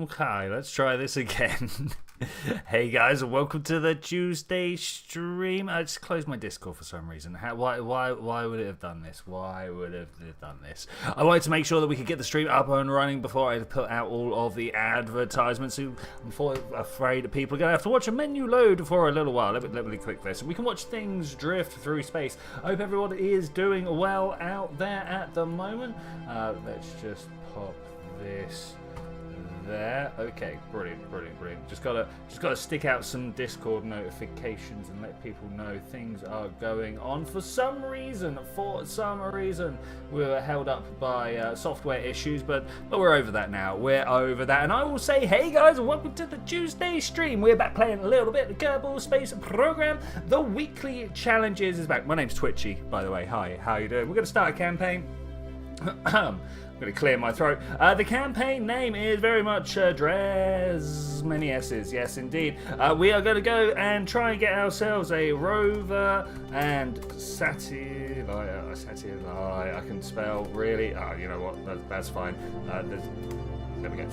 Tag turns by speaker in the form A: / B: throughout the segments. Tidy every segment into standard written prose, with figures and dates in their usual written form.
A: Okay, let's try this again. Hey guys, and welcome to the Tuesday stream. I just closed my Discord for some reason. Why would it have done this? Why would it have done this? I wanted to make sure that we could get the stream up and running before I put out all of the advertisements. I'm afraid that people are going to have to watch a menu load for a little while. Let me click this. We can watch things drift through space. I hope everyone is doing well out there at the moment. Let's just pop this there. Okay, brilliant. Just gotta stick out some Discord notifications and let people know things are going on. For some reason, we were held up by software issues, but we're over that now. We're over that, and I will say, hey guys, and welcome to the Tuesday stream. We're back playing a little bit of the Kerbal Space Program. The weekly challenges is back. My name's Twitchi, by the way. Hi, how you doing? We're gonna start a campaign. I'm going to clear my throat. The campaign name is very much DRES. Many S's, yes indeed. We are going to go and try and get ourselves a rover and satellite. I can spell, really. Oh, you know what? That's fine. There we go.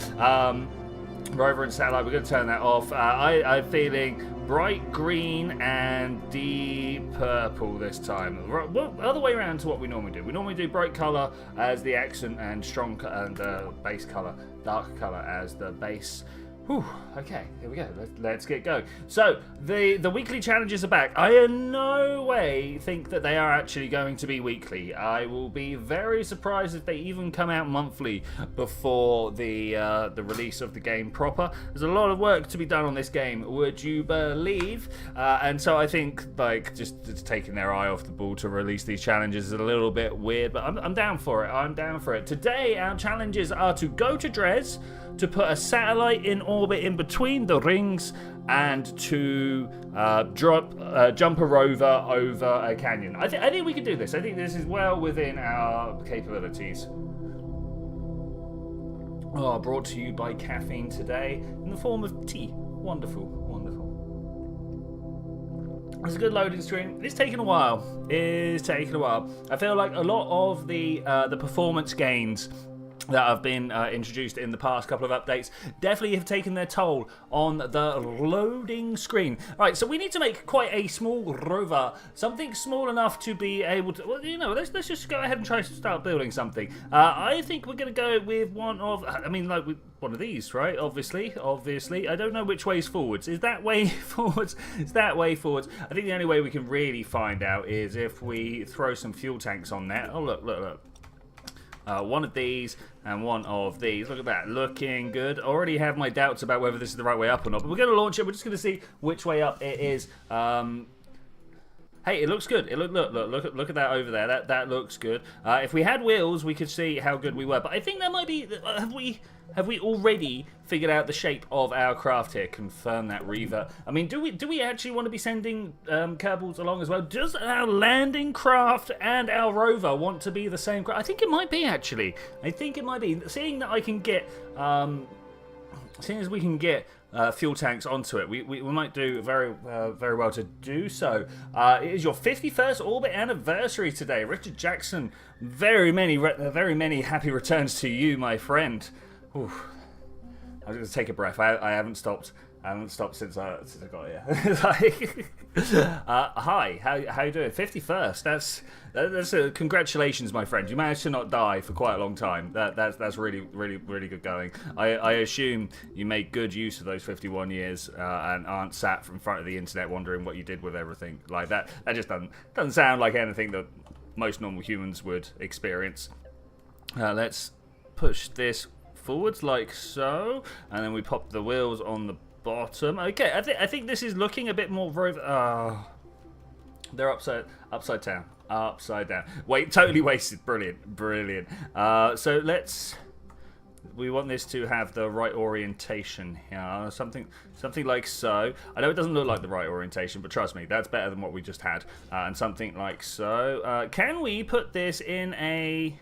A: Rover and satellite, we're going to turn that off. I'm feeling bright green and deep purple this time. Well, other way around to what we normally do. We normally do bright colour as the accent and strong and base colour, dark colour as the base. Whew, okay, here we go. Let's get going. So, the weekly challenges are back. I in no way think that they are actually going to be weekly. I will be very surprised if they even come out monthly before the release of the game proper. There's a lot of work to be done on this game, would you believe? And so I think, like, just taking their eye off the ball to release these challenges is a little bit weird, but I'm down for it. Today, our challenges are to go to DRES, to put a satellite in orbit in between the rings, and to jump a rover over a canyon. I think we can do this. I think this is well within our capabilities. Oh, brought to you by caffeine today in the form of tea. Wonderful. It's a good loading screen. It's taken a while. I feel like a lot of the performance gains that have been introduced in the past couple of updates definitely have taken their toll on the loading screen. Right, so we need to make quite a small rover, something small enough to be able to, well, you know, let's just go ahead and try to start building something. I think we're going to go with one of these, right? Obviously. I don't know which way's forwards. Is that way forwards? I think the only way we can really find out is if we throw some fuel tanks on there. Oh, look. One of these and one of these. Look at that, looking good. Already have my doubts about whether this is the right way up or not, but we're going to launch it. We're just going to see which way up it is. Hey, it looks good. Look at that over there. That looks good. If we had wheels, we could see how good we were. But I think that might be. Have we already figured out the shape of our craft here? Confirm that, Reaver. I mean, do we actually want to be sending Kerbals along as well? Does our landing craft and our rover want to be the same craft? I think it might be, actually. Seeing that I can get, seeing as we can get fuel tanks onto it, we might do very well to do so. It is your 51st orbit anniversary today, Richard Jackson. Very many happy returns to you, my friend. Ooh. I was going to take a breath. I haven't stopped. Since I got here. Hi, how you doing? 51st. That's congratulations, my friend. You managed to not die for quite a long time. That's really good going. I assume you make good use of those 51 years and aren't sat in front of the internet wondering what you did with everything like that. That just doesn't sound like anything that most normal humans would experience. Let's push this forwards like so, and then we pop the wheels on the bottom. Okay, I think this is looking a bit more they're upside down. Wait, totally wasted. Brilliant. So we want this to have the right orientation here, something like so. I know it doesn't look like the right orientation, but trust me, that's better than what we just had. And something like so. Can we put this in a?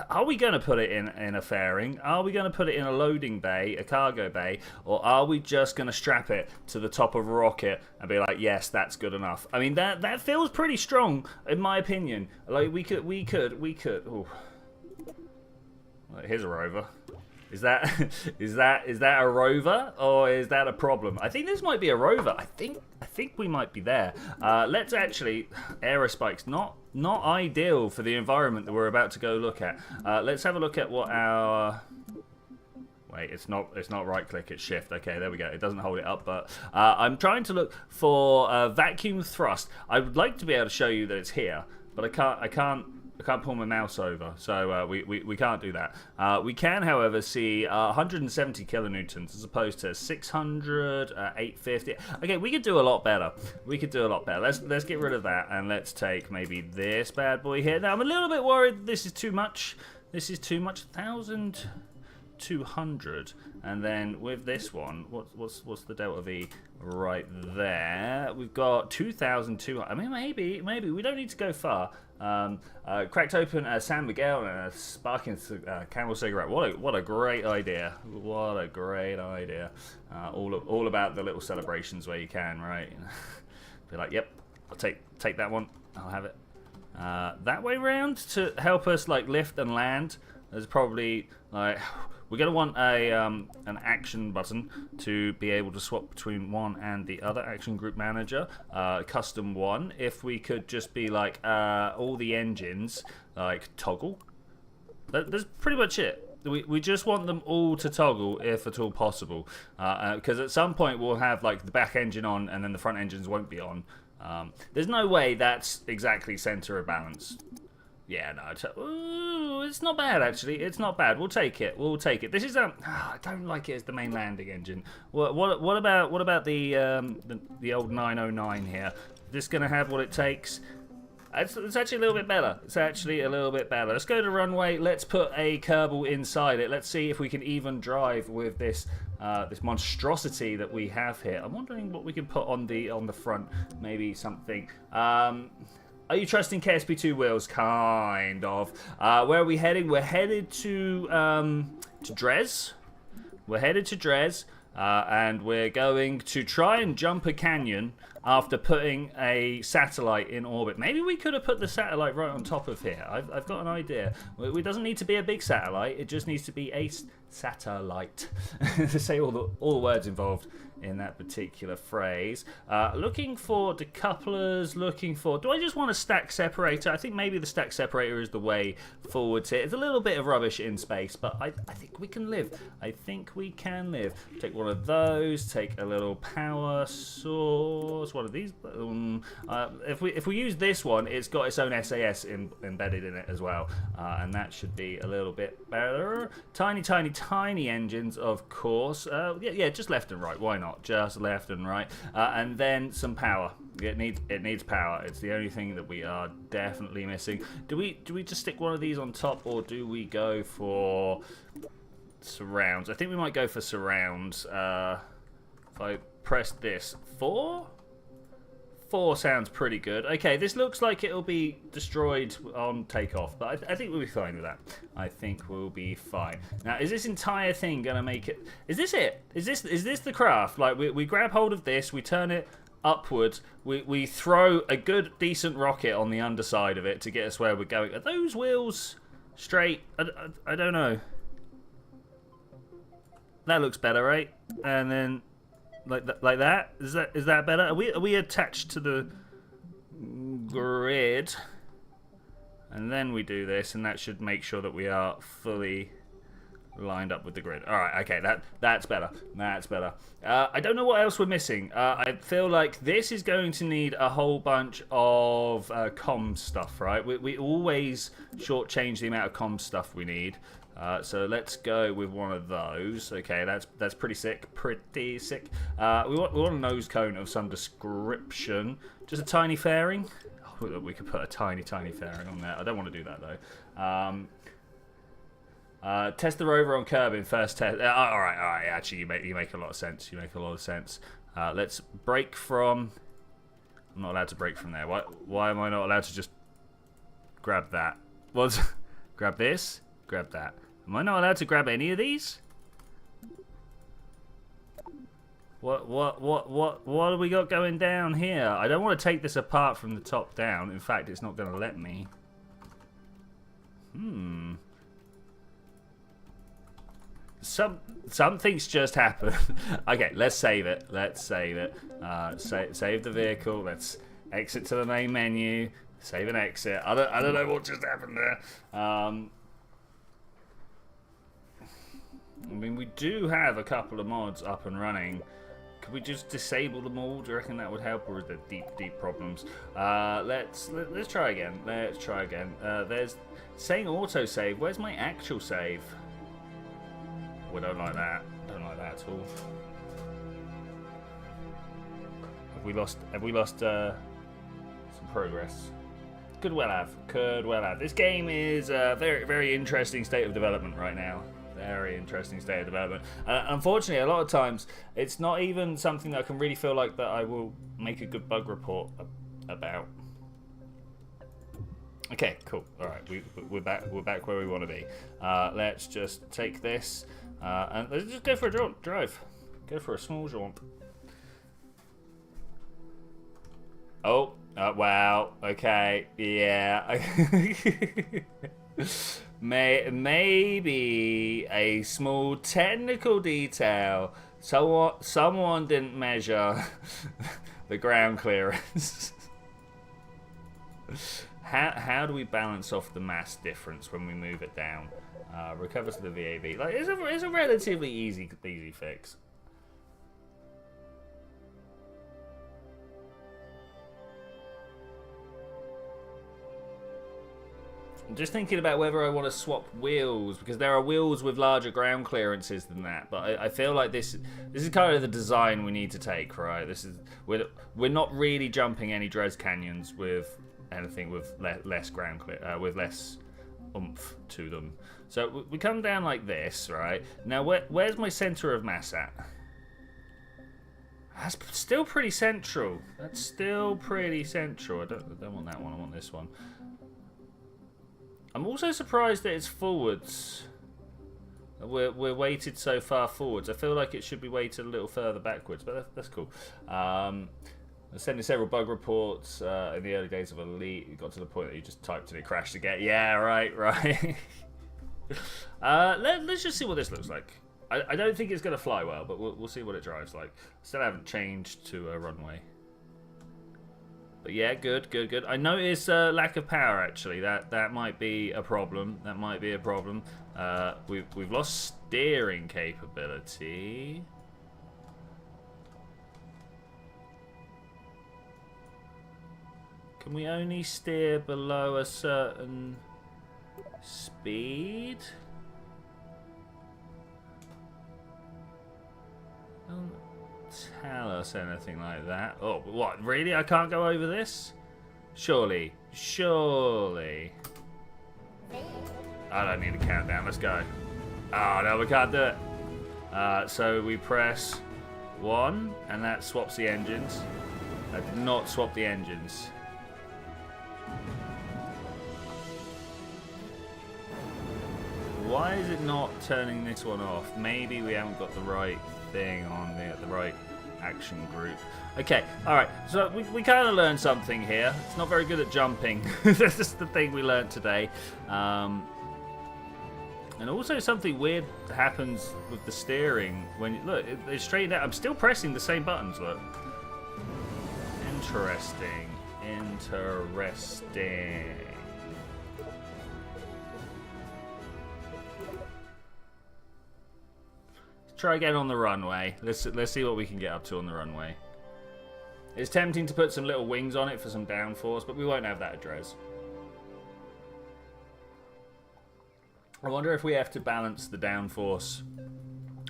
A: Are we going to put it in a fairing? Are we going to put it in a loading bay, a cargo bay? Or are we just going to strap it to the top of a rocket and be like, yes, that's good enough? I mean, that feels pretty strong, in my opinion. Like, we could. Ooh. Here's a rover. Is that is that a rover or is that a problem? I think this might be a rover. I think we might be there. Let's actually aerospike's not ideal for the environment that we're about to go look at. Let's have a look at what our wait, it's not right click, it's shift. Okay, there we go. It doesn't hold it up, but I'm trying to look for vacuum thrust. I would like to be able to show you that it's here, but I can't pull my mouse over, so we can't do that. We can, however, see 170 kilonewtons as opposed to 600, 850. Okay, we could do a lot better. We could do a lot better. Let's get rid of that and let's take maybe this bad boy here. Now I'm a little bit worried. This is too much. This is too much. 1,200, and then with this one, what's the delta V right there? We've got 2,200. I mean, maybe we don't need to go far. Cracked open a San Miguel and a sparking Camel cigarette. What a great idea! What a great idea! All about the little celebrations where you can, right? Be like, yep, I'll take that one. I'll have it. That way round to help us like lift and land. There's probably like we're gonna want a an action button to be able to swap between one and the other. Action group manager, custom one. If we could just be like all the engines like toggle. That's pretty much it. We just want them all to toggle if at all possible, because at some point we'll have like the back engine on and then the front engines won't be on. There's no way that's exactly center of balance. Yeah, no, it's not bad actually. It's not bad. We'll take it. We'll take it. This is I don't like it as the main landing engine. What about the old 909 here? This gonna have what it takes? It's actually a little bit better. It's actually a little bit better. Let's go to runway. Let's put a Kerbal inside it. Let's see if we can even drive with this this monstrosity that we have here. I'm wondering what we can put on the front. Maybe something. Are you trusting KSP2 wheels? Kind of. Where are we heading? We're headed to DRES. We're headed to DRES, and we're going to try and jump a canyon after putting a satellite in orbit. Maybe we could have put the satellite right on top of here. I've got an idea. It doesn't need to be a big satellite. It just needs to be a satellite. To say all the words involved in that particular phrase. Looking for decouplers, looking for... Do I just want a stack separator? I think maybe the stack separator is the way forwards here. It's a little bit of rubbish in space, but I think we can live. I think we can live. Take one of those, take a little power source. What are these? If we use this one, it's got its own SAS embedded in it as well. And that should be a little bit better. Tiny, tiny, tiny engines, of course. Yeah, just left and right. Why not? Just left and right, and then some power. It needs power. It's the only thing that we are definitely missing. Do we just stick one of these on top, or do we go for surrounds? I think we might go for surrounds. If I press this, 4 sounds pretty good. Okay, this looks like it'll be destroyed on takeoff, but I think we'll be fine with that. I think we'll be fine. Now, is this entire thing gonna make it? Is this it? Is this the craft? Like we grab hold of this, we turn it upwards, we throw a good decent rocket on the underside of it to get us where we're going. Are those wheels straight? I don't know. That looks better, right? And then. Like that? Is that better? Are we attached to the grid? And then we do this, and that should make sure that we are fully lined up with the grid. All right, okay, that's better. That's better. I don't know what else we're missing. I feel like this is going to need a whole bunch of comm stuff, right? We always shortchange the amount of comm stuff we need. So let's go with one of those. Okay, that's pretty sick. Pretty sick. We want a nose cone of some description. Just a tiny fairing. Oh, we could put a tiny fairing on there. I don't want to do that though. Test the rover on Kerbin first test. All right. Actually, you make a lot of sense. You make a lot of sense. Let's break from. I'm not allowed to break from there. Why am I not allowed to just grab that? Grab this. Grab that. Am I not allowed to grab any of these? What have we got going down here? I don't want to take this apart from the top down. In fact, it's not going to let me. Something's just happened. Okay, let's save it. Let's save it. Save the vehicle. Let's exit to the main menu. Save and exit. I don't know what just happened there. I mean, we do have a couple of mods up and running. Could we just disable them all? Do you reckon that would help, or is there deep problems? Let's try again. Let's try again. There's saying autosave. Where's my actual save? We don't like that. Don't like that at all. Have we lost some progress? Could well have. Could well have. This game is a very interesting state of development right now. Very interesting state of development. Unfortunately, a lot of times it's not even something that I can really feel like that I will make a good bug report about. Okay, cool. All right, we're back. We're back where we want to be. Let's just take this and let's just go for a drive. Go for a small jaunt. Oh, wow. Okay, yeah. Maybe a small technical detail. Someone didn't measure the ground clearance. How do we balance off the mass difference when we move it down? Recover to the VAB. Like it's a relatively easy fix. I'm just thinking about whether I want to swap wheels, because there are wheels with larger ground clearances than that. But I feel like this is kind of the design we need to take, right? We're not really jumping any DRES canyons with anything with less ground clear, with less oomph to them. So we come down like this, right? Now where's my center of mass at? That's still pretty central. That's still pretty central. I don't want that one. I want this one. I'm also surprised that it's forwards. We're weighted so far forwards. I feel like it should be weighted a little further backwards, but that's cool. I was sending several bug reports in the early days of Elite. It got to the point that you just typed and it crashed again. Yeah, right. Let's just see what this looks like. I don't think it's going to fly well, but we'll see what it drives like. Still haven't changed to a runway. But yeah, good. I notice lack of power, actually. That might be a problem. That might be a problem. We've lost steering capability. Can we only steer below a certain speed? Don't tell us anything like that. Oh, what? Really? I can't go over this? Surely. I don't need a countdown. Let's go. Oh, no, we can't do it. So we press 1, and that swaps the engines. I did not swap the engines. Why is it not turning this one off? Maybe we haven't got the right thing on the right action group. Okay, alright, so we kind of learned something here. It's not very good at jumping. That's just the thing we learned today. And also something weird happens with the steering. When look, it's straightened out. I'm still pressing the same buttons, look. Interesting. Try again on the runway. Let's see what we can get up to on the runway. It's tempting to put some little wings on it for some downforce, but we won't have that at DRES. I wonder if we have to balance the downforce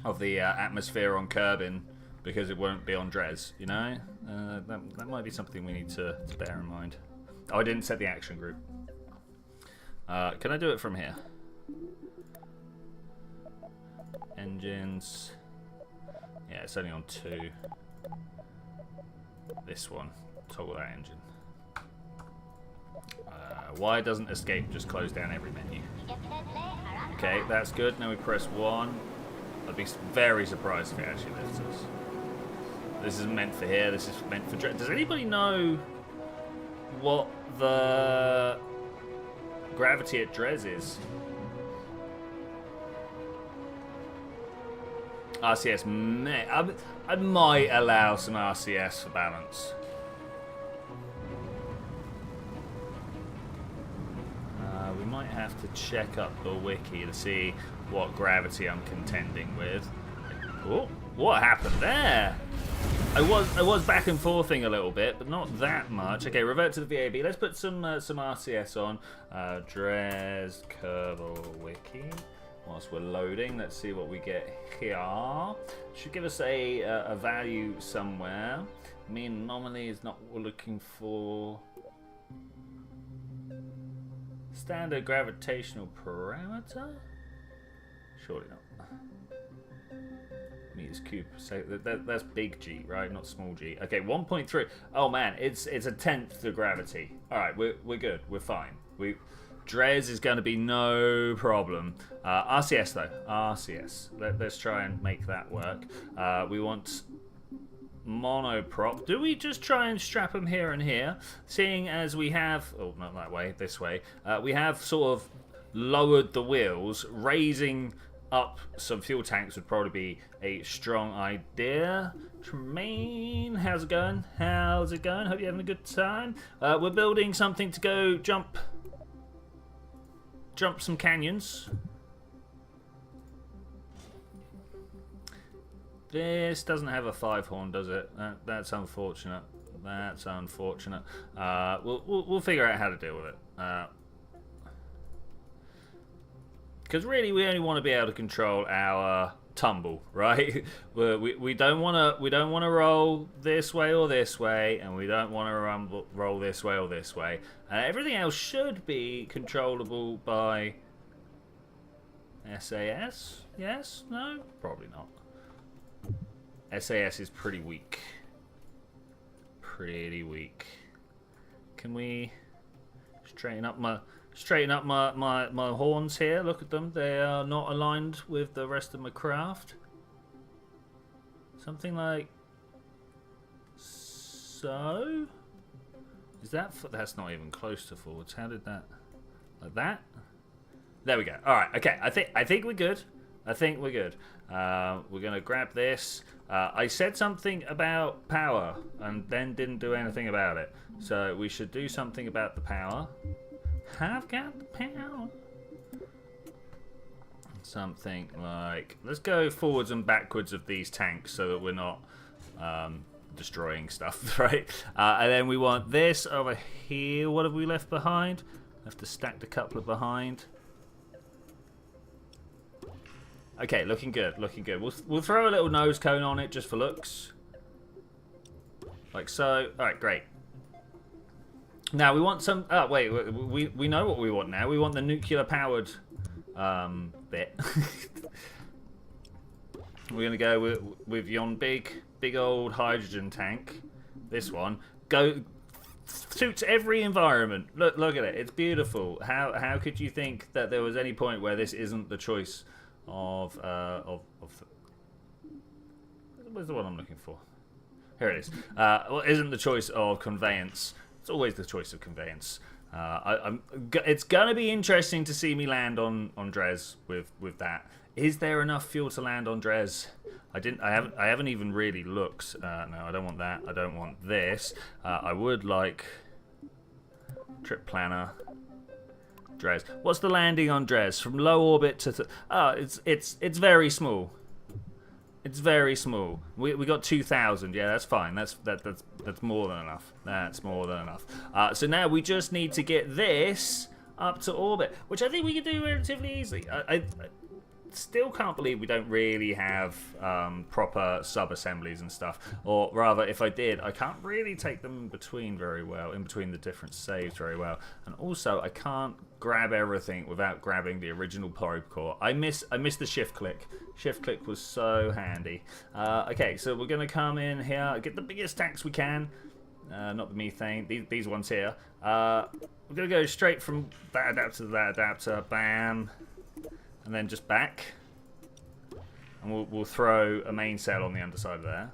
A: of the atmosphere on Kerbin because it won't be on DRES, you know? That might be something we need to bear in mind. Oh, I didn't set the action group. Can I do it from here? Engines. Yeah, it's only on 2. This one. Toggle that engine. Why doesn't escape just close down every menu? Okay, that's good. Now we press 1. I'd be very surprised if it actually lifts us. This isn't meant for here. This is meant for DRES. Does anybody know what the gravity at DRES is? RCS, I might allow some RCS for balance. We might have to check up the wiki to see what gravity I'm contending with. Oh, what happened there? I was back and forthing a little bit, but not that much. Okay, revert to the VAB. Let's put some RCS on. DRES Kerbal Wiki. Whilst we're loading, let's see what we get here. Should give us a value somewhere. Mean anomaly is not what we're looking for. Standard gravitational parameter? Surely not. Meters cube. So that's big G, right? Not small G. Okay, 1.3. Oh man, it's a tenth the gravity. All right, we're good. We're fine. DRES is going to be no problem. RCS though. RCS. Let's try and make that work. We want monoprop. Do we just try and strap them here and here? Seeing as we have, oh, not that way, this way. We have sort of lowered the wheels. Raising up some fuel tanks would probably be a strong idea. Tremaine, how's it going? How's it going? Hope you're having a good time. We're building something to go jump some canyons. This doesn't have a 5-horn, does it? That's unfortunate. That's unfortunate. We'll figure out how to deal with it. Because really, we only want to be able to control our tumble, right? We don't want to roll this way or this way, and we don't want to roll this way or this way. Everything else should be controllable by SAS. Yes? No? Probably not. SAS is pretty weak. Pretty weak. Can we straighten up my horns here? Look at them. They are not aligned with the rest of my craft. Something like so. Is that? That's not even close to forwards. How did that? Like that? There we go. All right. Okay. I think we're good. I think we're good. We're gonna grab this. I said something about power and then didn't do anything about it. So we should do something about the power. Have got the power. Something like, let's go forwards and backwards of these tanks so that we're not destroying stuff, right? And then we want this over here. What have we left behind? Have to stack a couple of behind. Okay, looking good, looking good. We'll throw a little nose cone on it just for looks. Like so. All right, great. Now we want some. Oh wait, we know what we want now. We want the nuclear powered bit. We're gonna go with yon big old hydrogen tank. This one suits every environment. Look at it. It's beautiful. How could you think that there was any point where this isn't the choice of where's the one I'm looking for? Here it is. Well, isn't the choice of conveyance? It's always the choice of conveyance. It's gonna be interesting to see me land on DRES with that. Is there enough fuel to land on DRES? I haven't even really looked. No, I don't want that. I don't want this. I would like trip planner. DRES. What's the landing on DRES from low orbit to? It's very small. It's very small. We got 2,000. Yeah, that's fine. That's more than enough. That's more than enough. So now we just need to get this up to orbit, which I think we can do relatively easily. I still can't believe we don't really have proper sub-assemblies and stuff. Or rather, if I did, I can't really take them in between very well, in between the different saves very well. And also, I can't grab everything without grabbing the original probe core. I miss the shift click. Shift click was so handy. Okay, so we're going to come in here, get the biggest tanks we can. Not the methane, these ones here. We're going to go straight from that adapter to that adapter. Bam. And then just back, and we'll throw a main cell on the underside of there.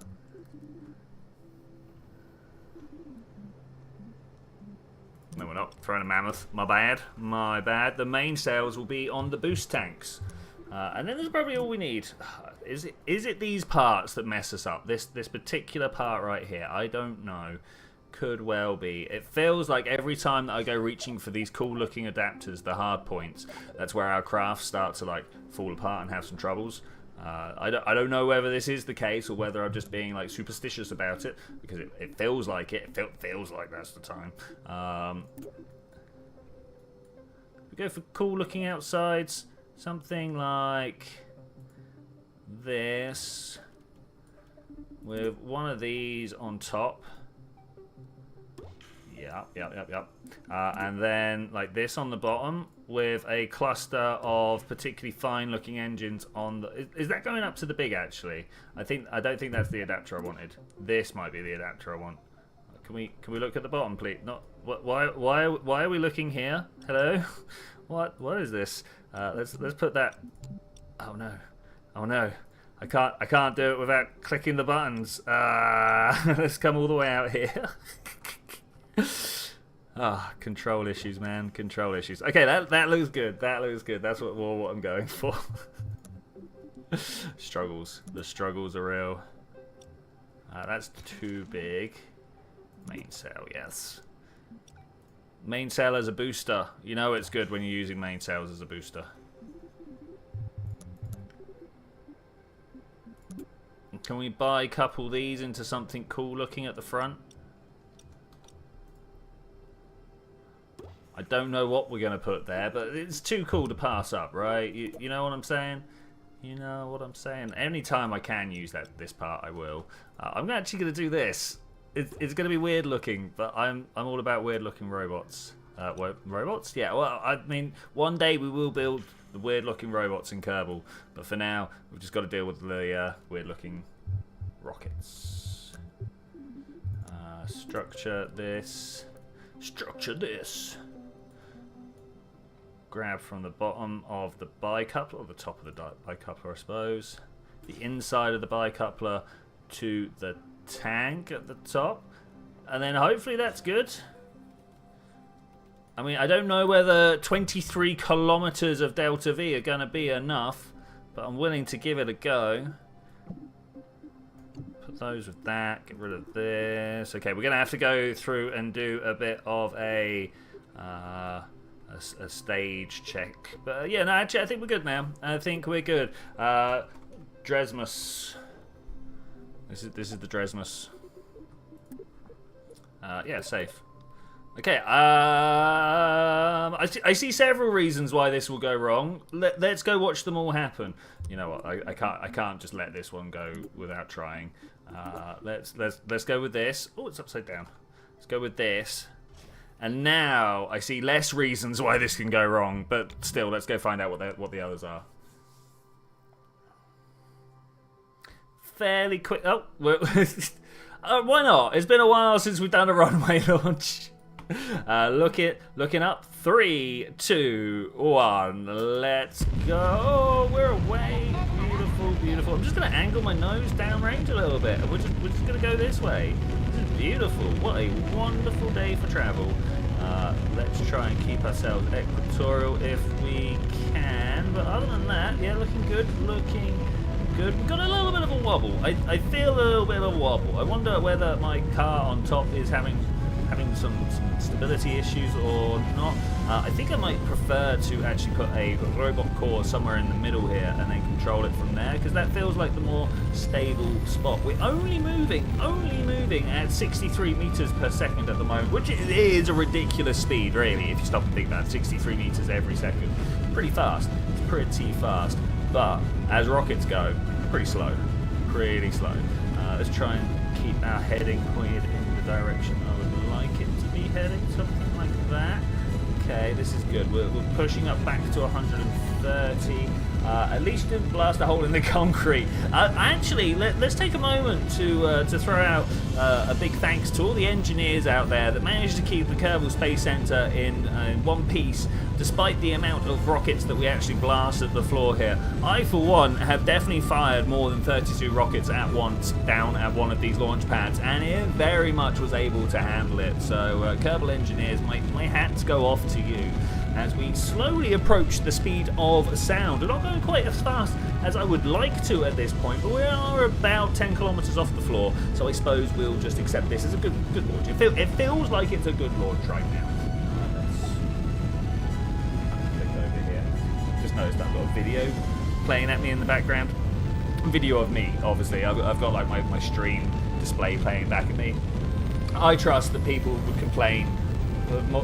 A: No, we're not throwing a mammoth. My bad. My bad. The main cells will be on the boost tanks. And then there's probably all we need. Is it these parts that mess us up? This particular part right here? I don't know. Could well be. It feels like every time that I go reaching for these cool looking adapters, the hard points, that's where our crafts start to like fall apart and have some troubles. I don't know whether this is the case or whether I'm just being like superstitious about it, because it feels like it. It feels like that's the time. We go for cool looking outsides. Something like this, with one of these on top. Yep. And then like this on the bottom, with a cluster of particularly fine-looking engines on the. Is that going up to the big? Actually, I don't think that's the adapter I wanted. This might be the adapter I want. Can we look at the bottom, please? Not why are we looking here? Hello, what is this? Let's put that. Oh no! I can't do it without clicking the buttons. Let's come all the way out here. Control issues, man. Control issues. Okay, that looks good. That looks good. That's what I'm going for. Struggles. The struggles are real. That's too big. Main sail, yes. Main sail as a booster. You know it's good when you're using main sails as a booster. Can we couple these into something cool looking at the front? I don't know what we're going to put there, but it's too cool to pass up, right? You know what I'm saying? You know what I'm saying? Anytime I can use this part, I will. I'm actually going to do this. It's going to be weird looking, but I'm all about weird looking robots. Robots? Yeah, well, I mean, one day we will build the weird looking robots in Kerbal, but for now, we've just got to deal with the weird looking rockets. Structure this. Structure this. Grab from the bottom of the bicoupler, or the top of the bicoupler, I suppose. The inside of the bicoupler to the tank at the top, and then hopefully that's good. I mean, I don't know whether 23 kilometers of Delta V are going to be enough, but I'm willing to give it a go. Put those with that, get rid of this. Okay, we're going to have to go through and do a bit of a stage check. But yeah, no, actually, I think we're good now. I think we're good. Dresmus. This is the Dresmus. Yeah, safe. Okay. I see several reasons why this will go wrong. Let's go watch them all happen. You know what? I can't just let this one go without trying. Let's go with this. Oh, it's upside down. Let's go with this. And now I see less reasons why this can go wrong. But still, let's go find out what the others are. Fairly quick. Oh, why not? It's been a while since we've done a runway launch. Looking up. 3, 2, 1. Let's go. Oh, we're away. Beautiful, beautiful. I'm just gonna angle my nose downrange a little bit. We're just gonna go this way. This is beautiful. What a wonderful day for travel. Let's try and keep ourselves equatorial if we can. But other than that, yeah, looking good. Looking good. We've got a little bit of a wobble. I feel a little bit of a wobble. I wonder whether my car on top is having some stability issues or not. I think I might prefer to actually put a robot core somewhere in the middle here and then control it from there, because that feels like the more stable spot. We're only moving at 63 meters per second at the moment, which is a ridiculous speed, really, if you stop and think about it. 63 meters every second. Pretty fast. It's pretty fast. But as rockets go, pretty slow. Pretty slow. Let's try and keep our heading pointed in the direction I would like it to be heading, something like that. Okay, this is good. We're pushing up back to 130. At least didn't blast a hole in the concrete. Actually, let's take a moment to throw out a big thanks to all the engineers out there that managed to keep the Kerbal Space Center in one piece, despite the amount of rockets that we actually blast at the floor here. I, for one, have definitely fired more than 32 rockets at once down at one of these launch pads, and it very much was able to handle it. So, Kerbal engineers, my hats go off to you. as we slowly approach the speed of sound. We're not going quite as fast as I would like to at this point, but we are about 10 kilometers off the floor, so I suppose we'll just accept this as a good launch. It feels like it's a good launch right now. Let's click over here. Just noticed I've got a video playing at me in the background. Video of me, obviously. I've got like my stream display playing back at me. I trust that people would complain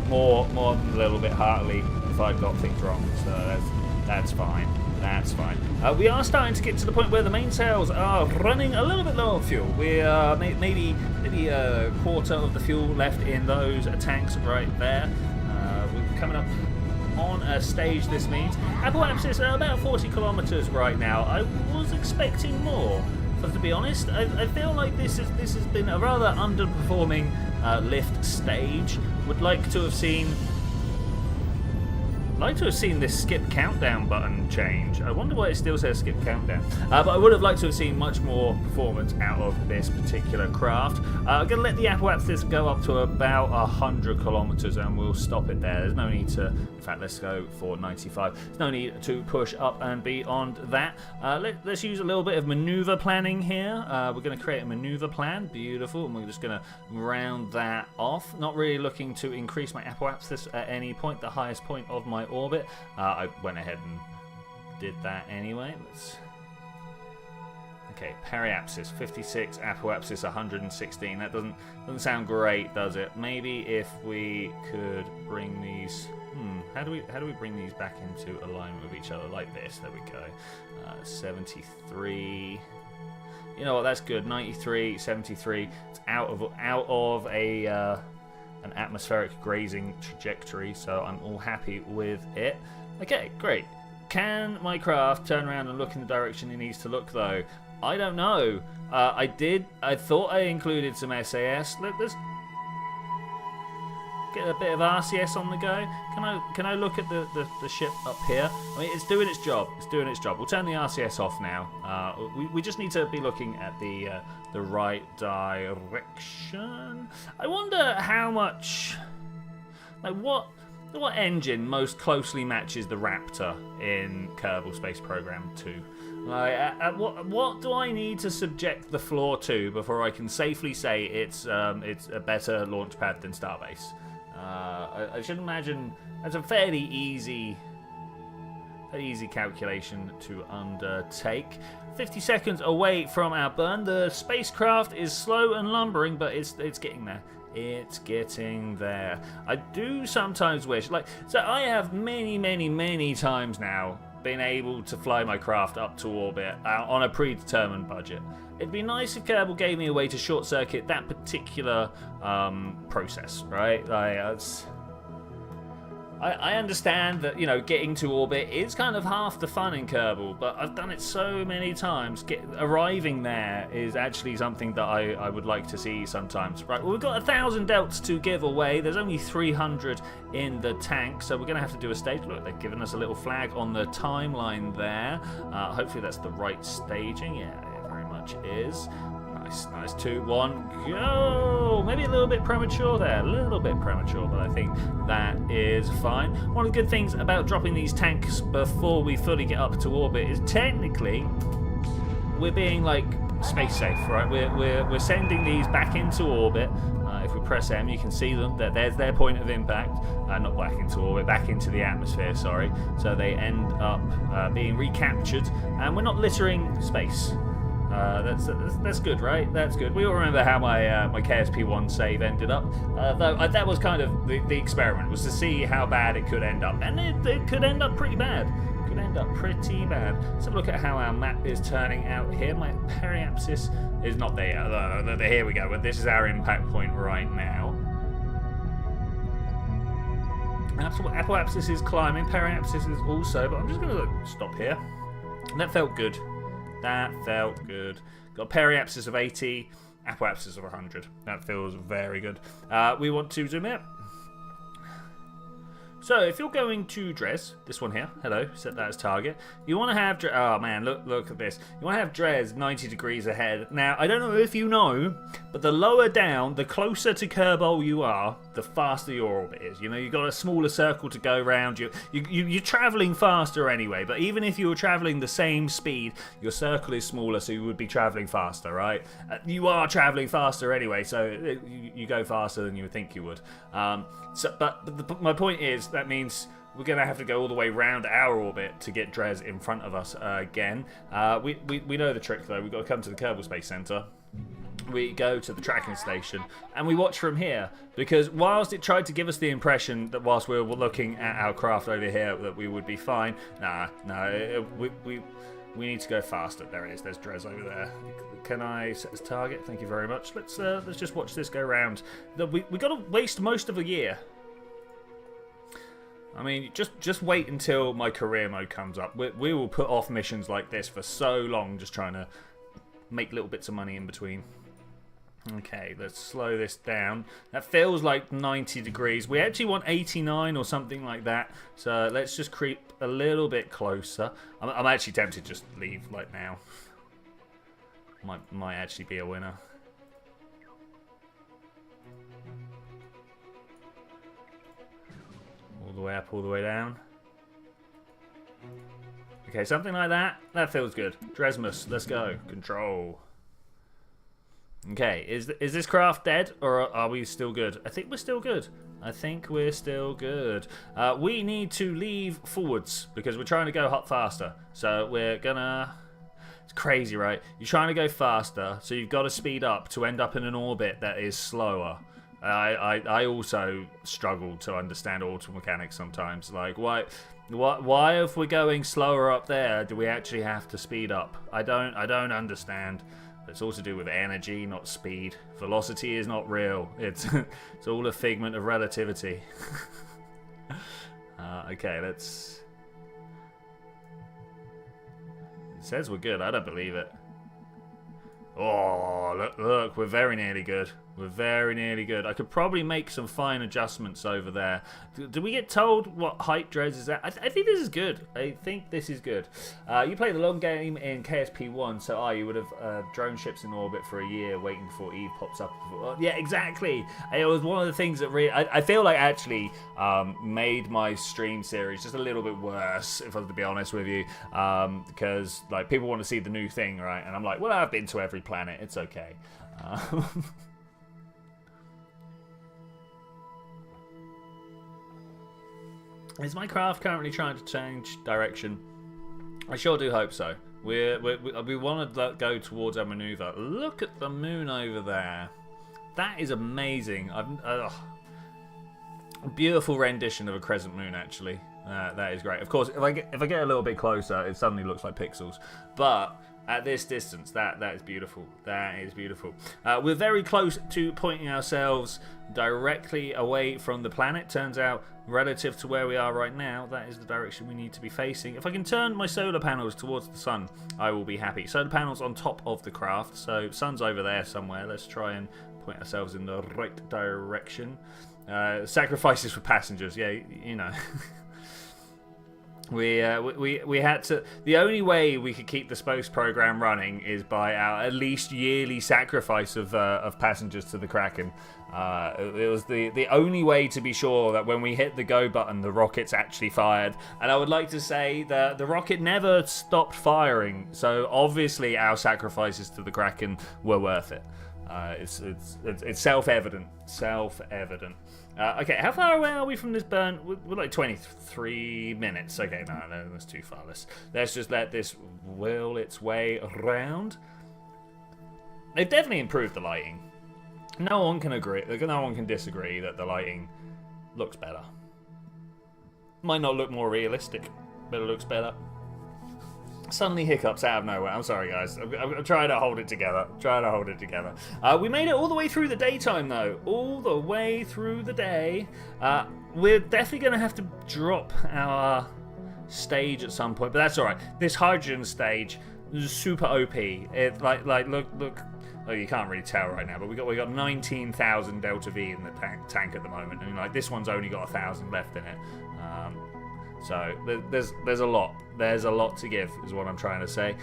A: more than a little bit heartily if I got things wrong, so that's fine. That's fine. We are starting to get to the point where the mainsails are running a little bit low on fuel. We are maybe a quarter of the fuel left in those tanks right there. We're coming up on a stage. This means Apoapsis are about 40 kilometers right now. I was expecting more, but to be honest, I feel like this has been a rather underperforming lift stage. Would like to have seen this skip countdown button change. I wonder why it still says skip countdown. But I would have liked to have seen much more performance out of this particular craft. I'm going to let the Apoapsis go up to about 100 kilometers and we'll stop it there. There's no need to, in fact, let's go for 95. There's no need to push up and beyond that. Let's use a little bit of maneuver planning here. We're going to create a maneuver plan. Beautiful. And we're just going to round that off. Not really looking to increase my Apoapsis at any point. The highest point of my orbit. I went ahead and did that anyway. Okay, Periapsis 56, Apoapsis 116. That doesn't sound great, does it? Maybe if we could bring these. How do we bring these back into alignment with each other like this? There we go. 73. You know what? That's good. 93, 73. It's out of a. An atmospheric grazing trajectory, so I'm all happy with it. Okay, great. Can my craft turn around and look in the direction it needs to look, though? I don't know. I thought I included some SAS. Let's get a bit of RCS on the go. Can I look at the ship up here? I mean, it's doing its job. It's doing its job. We'll turn the RCS off now. We just need to be looking at the right direction. I wonder how much, like what engine most closely matches the Raptor in Kerbal Space Program 2? Like, what do I need to subject the floor to before I can safely say it's a better launch pad than Starbase? I should imagine that's a fairly easy calculation to undertake. 50 seconds away from our burn. The spacecraft is slow and lumbering, but it's getting there. It's getting there. I do sometimes wish, so I have many times now been able to fly my craft up to orbit on a predetermined budget. It'd be nice if Kerbal gave me a way to short circuit that particular process, right? I understand that, getting to orbit is kind of half the fun in Kerbal, but I've done it so many times. Arriving there is actually something that I would like to see sometimes. Right, well, we've got 1,000 delts to give away. There's only 300 in the tank, so we're going to have to do a stage. Look, they've given us a little flag on the timeline there. Hopefully that's the right staging. Yeah, it very much is. Nice. 2, 1, go! Maybe a little bit premature there. A little bit premature, but I think that is fine. One of the good things about dropping these tanks before we fully get up to orbit is technically we're being space safe, right? We're sending these back into orbit. If we press M, you can see them. There's their point of impact. Not back into orbit, back into the atmosphere, sorry. So they end up being recaptured, and we're not littering space. That's good, right? That's good. We all remember how my KSP1 save ended up. Though that was kind of the experiment, was to see how bad it could end up. And it could end up pretty bad. Let's have a look at how our map is turning out here. My Periapsis is not there yet. Here we go. This is our impact point right now. Apoapsis is climbing. Periapsis is also, but I'm just going to stop here. That felt good. Got Periapsis of 80, Apoapsis of 100. That feels very good. We want to zoom out. So if you're going to DRES, this one here, hello, set that as target. You want to have, oh man, look at this. You want to have DRES 90 degrees ahead. Now, I don't know if you know, but the lower down, the closer to Kerbal you are, the faster your orbit is. You know, you've got a smaller circle to go around. You're traveling faster anyway, but even if you were traveling the same speed, your circle is smaller, so you would be traveling faster, right? You are traveling faster anyway, so you go faster than you would think you would. But my point is, that means we're going to have to go all the way round our orbit to get DRES in front of us again. We know the trick, though. We've got to come to the Kerbal Space Center. We go to the tracking station, and we watch from here. Because whilst it tried to give us the impression that whilst we were looking at our craft over here, that we would be fine, we need to go faster. There it is. There's DRES over there. Can I set as target? Thank you very much. Let's just watch this go round. We got to waste most of a year. I mean, just wait until my career mode comes up. We will put off missions like this for so long, just trying to make little bits of money in between. Okay, let's slow this down. That feels like 90 degrees. We actually want 89 or something like that. So let's just creep a little bit closer. I'm actually tempted to just leave like now. Might actually be a winner. All the way up, all the way down. Okay, something like that. That feels good. Dresmus, let's go. Control. Okay, is this craft dead, or are we still good? I think we're still good. I think we're still good. We need to leave forwards, because we're trying to go hot faster. So we're gonna... It's crazy, right? You're trying to go faster, so you've got to speed up to end up in an orbit that is slower. I also struggle to understand auto mechanics sometimes. Like, why if we're going slower up there, do we actually have to speed up? I don't understand. It's all to do with energy, not speed. Velocity is not real. It's all a figment of relativity. Okay, let's... It says we're good. I don't believe it. Oh, look, we're very nearly good. We're very nearly good. I could probably make some fine adjustments over there. Do we get told what height DRES is at? I think this is good. I think this is good. You play the long game in KSP 1, so you would have drone ships in orbit for a year waiting before Eve pops up. Yeah, exactly. It was one of the things that really, I feel like actually made my stream series just a little bit worse, if I was to be honest with you, because like people want to see the new thing, right? And I'm like, well, I've been to every planet. It's okay. Is my craft currently trying to change direction? I sure do hope so. We want to go towards our maneuver. Look at the moon over there. That is amazing. Beautiful rendition of a crescent moon, actually. That is great. Of course, if I get a little bit closer, it suddenly looks like pixels. But at this distance, that is beautiful. That is beautiful. We're very close to pointing ourselves directly away from the planet. Turns out, relative to where we are right now, that is the direction we need to be facing. If I can turn my solar panels towards the sun, I will be happy. Solar panels on top of the craft, so sun's over there somewhere. Let's try and point ourselves in the right direction. Sacrifices for passengers, yeah, you know. We had to. The only way we could keep the space program running is by our at least yearly sacrifice of passengers to the Kraken. It was the only way to be sure that when we hit the go button, the rockets actually fired. And I would like to say that the rocket never stopped firing. So obviously our sacrifices to the Kraken were worth it. It's self-evident. Self-evident. Okay, how far away are we from this burn? We're like 23 minutes. Okay, no, that's too far. Let's just let this wheel its way around. They've definitely improved the lighting. No one can agree. No one can disagree that the lighting looks better. Might not look more realistic, but it looks better. Suddenly hiccups out of nowhere. I'm sorry, guys. I'm trying to hold it together. We made it all the way through the daytime, though. All the way through the day. We're definitely going to have to drop our stage at some point, but that's all right. This hydrogen stage is super OP. It look. oh, you can't really tell right now, but we got 19,000 Delta V in the tank at the moment, and like this one's only got 1,000 left in it. So there's a lot. There's a lot to give, is what I'm trying to say.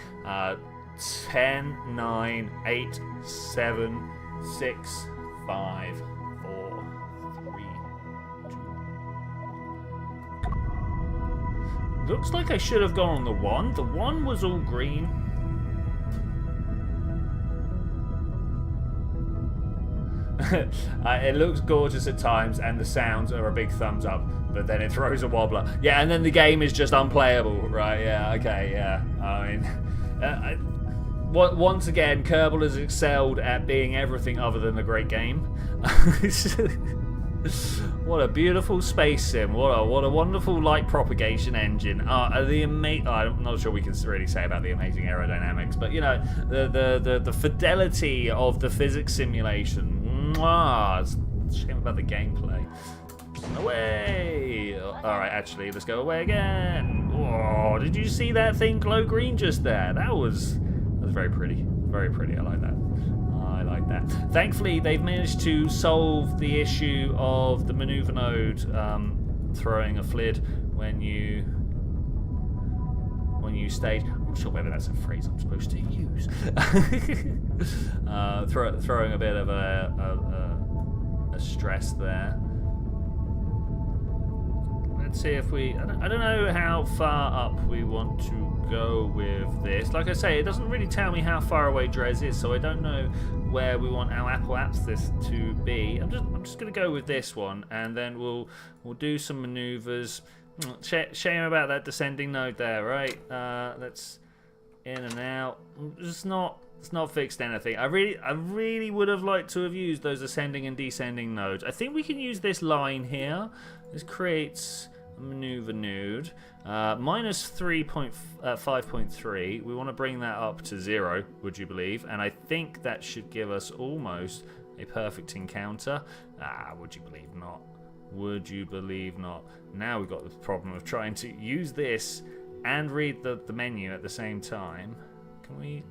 A: 10, 9, 8, 7, 6, 5, 4, 3, 2. Looks like I should have gone on the 1. The 1 was all green. It looks gorgeous at times, and the sounds are a big thumbs up, but then it throws a wobbler. Yeah, and then the game is just unplayable, right? Yeah, okay, yeah. I mean, once again, Kerbal has excelled at being everything other than a great game. What a beautiful space sim! What a wonderful light propagation engine! I'm not sure we can really say about the amazing aerodynamics, but you know the fidelity of the physics simulation. Mwah, it's a shame about the gameplay. Away! All right, actually, let's go away again. Whoa! Did you see that thing glow green just there? That was very pretty. Very pretty. I like that. I like that. Thankfully, they've managed to solve the issue of the maneuver node throwing a flid when you stage. I'm not sure whether that's a phrase I'm supposed to use. Throwing a bit of a stress there. Let's see if we. I don't know how far up we want to go with this. Like I say, it doesn't really tell me how far away DRES is, so I don't know where we want our Apple Apps this to be. I'm just going to go with this one, and then we'll do some maneuvers. Shame about that descending node there, right? Let's in and out. It's not fixed anything. I really would have liked to have used those ascending and descending nodes. I think we can use this line here. This creates a maneuver node. Minus 5.3. We want to bring that up to 0, would you believe? And I think that should give us almost a perfect encounter. Would you believe not? Would you believe not? Now we've got the problem of trying to use this and read the menu at the same time. Can we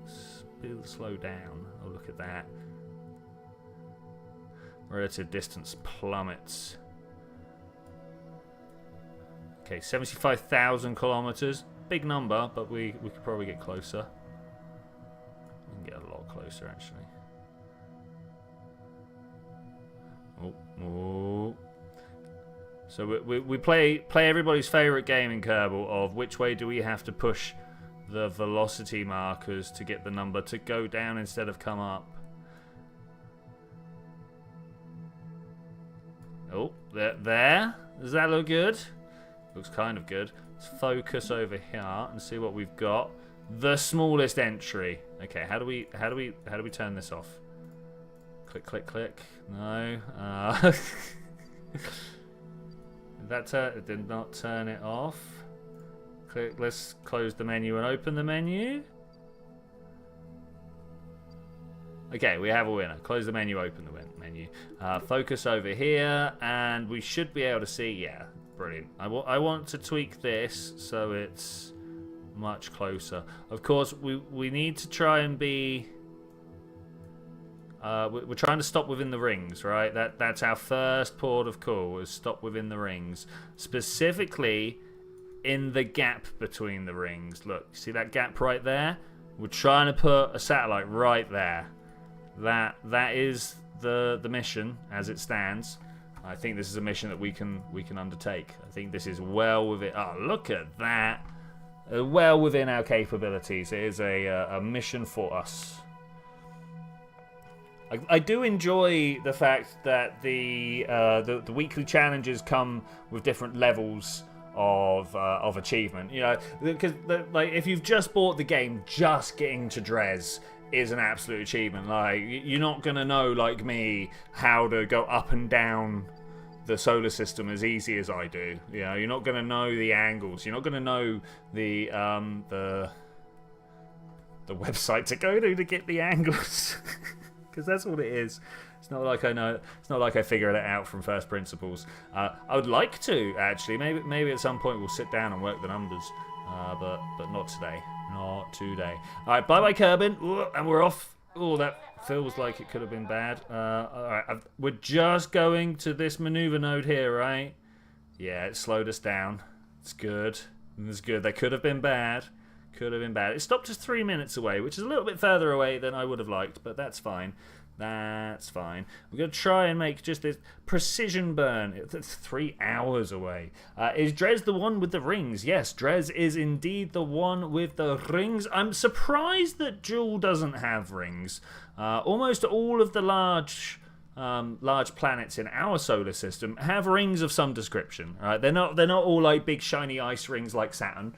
A: slow down? Oh, look at that. Relative distance plummets. Okay, 75,000 kilometers. Big number, but we could probably get closer. We can get a lot closer, actually. Oh. So we play everybody's favorite game in Kerbal of which way do we have to push the velocity markers to get the number to go down instead of come up. Oh, there. Does that look good? Looks kind of good. Let's focus over here and see what we've got. The smallest entry. Okay, how do we turn this off? Click, click, click. No. It did not turn it off. Click. Let's close the menu and open the menu. Okay, we have a winner. Close the menu, open the menu. Focus over here, and we should be able to see. Yeah, brilliant. I want to tweak this so it's much closer. Of course, we need to try and be. We're trying to stop within the rings, right? That's our first port of call, is stop within the rings. Specifically, in the gap between the rings. Look, see that gap right there? We're trying to put a satellite right there. That is the mission as it stands. I think this is a mission that we can undertake. I think this is well within. Oh, look at that! Well within our capabilities. It is a mission for us. I do enjoy the fact that the weekly challenges come with different levels of achievement. You know, because like if you've just bought the game, just getting to DRES is an absolute achievement. Like you're not gonna know, like me, how to go up and down the solar system as easy as I do. You know, you're not gonna know the angles. You're not gonna know the website to go to get the angles. Because that's what it is. It's not like I know. It's not like I figured it out from first principles. I would like to actually. Maybe at some point we'll sit down and work the numbers. But not today. Not today. All right. Bye bye, Kerbin. And we're off Oh, that feels like it could have been bad. Alright, we're just going to this maneuver node here, right? Yeah, it slowed us down. It's good. It's good. That could have been bad. Could have been bad. It stopped us 3 minutes away, which is a little bit further away than I would have liked, but that's fine. That's fine. We're going to try and make just this precision burn. It's 3 hours away. Is DRES the one with the rings? Yes, DRES is indeed the one with the rings. I'm surprised that Joule doesn't have rings. Almost all of the large planets in our solar system have rings of some description. Right? They're not all like big shiny ice rings like Saturn.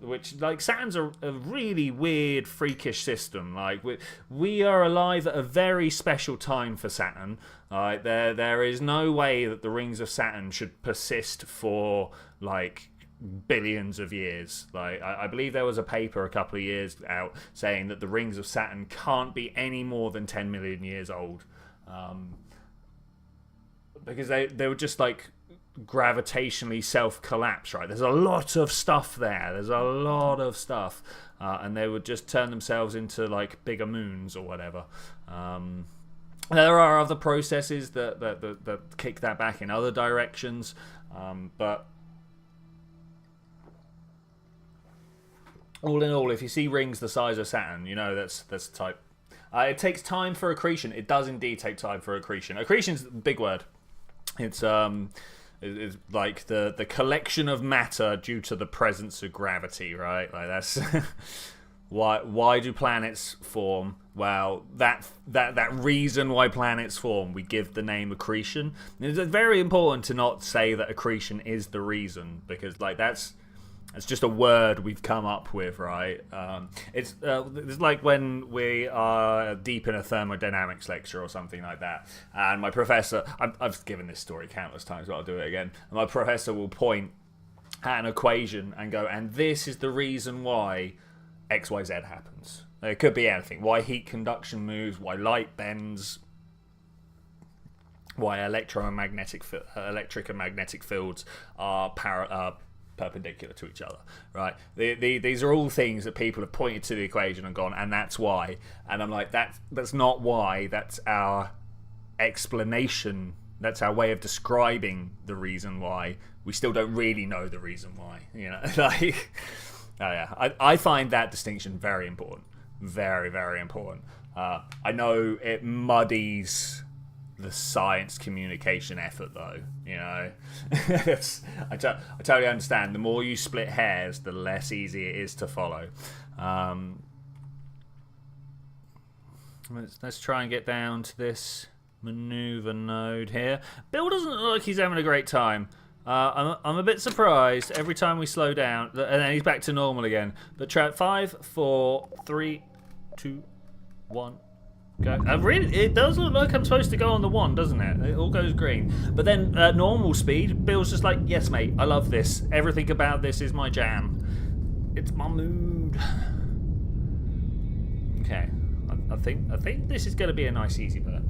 A: Which, like, Saturn's a really weird, freakish system. Like, we are alive at a very special time for Saturn. There is no way that the rings of Saturn should persist for, like, billions of years. Like, I believe there was a paper a couple of years out saying that the rings of Saturn can't be any more than 10 million years old. Because they were just, like, gravitationally self-collapse, right? There's a lot of stuff there. There's a lot of stuff. And they would just turn themselves into, like, bigger moons or whatever. There are other processes that kick that back in other directions. But all in all, if you see rings the size of Saturn, you know that's type. It takes time for accretion. It does indeed take time for accretion. Accretion's a big word. It's like the collection of matter due to the presence of gravity, right? Like that's why do planets form? Well, that reason why planets form, we give the name accretion. It's very important to not say that accretion is the reason, because like that's just a word we've come up with, right? It's like when we are deep in a thermodynamics lecture or something like that, and my professor, I've given this story countless times, but I'll do it again. And my professor will point at an equation and go, and this is the reason why XYZ happens. It could be anything. Why heat conduction moves, why light bends, why electric and magnetic fields are perpendicular to each other, right? These are all things that people have pointed to the equation and gone, and that's why. And I'm like, that's not why. That's our explanation. That's our way of describing the reason why. We still don't really know the reason why. You know, like, oh yeah, I find that distinction very important, very, very important. I know it muddies the science communication effort, though, you know. I totally understand. The more you split hairs, the less easy it is to follow. Let's try and get down to this maneuver node here. Bill doesn't look like he's having a great time. I'm a bit surprised every time we slow down, and then he's back to normal again. But try 5, 4, 3, 2, 1. Go. It does look like I'm supposed to go on the 1, doesn't it? It all goes green. But then at normal speed, Bill's just like, yes, mate, I love this. Everything about this is my jam. It's my mood. Okay. I think this is going to be a nice easy burn.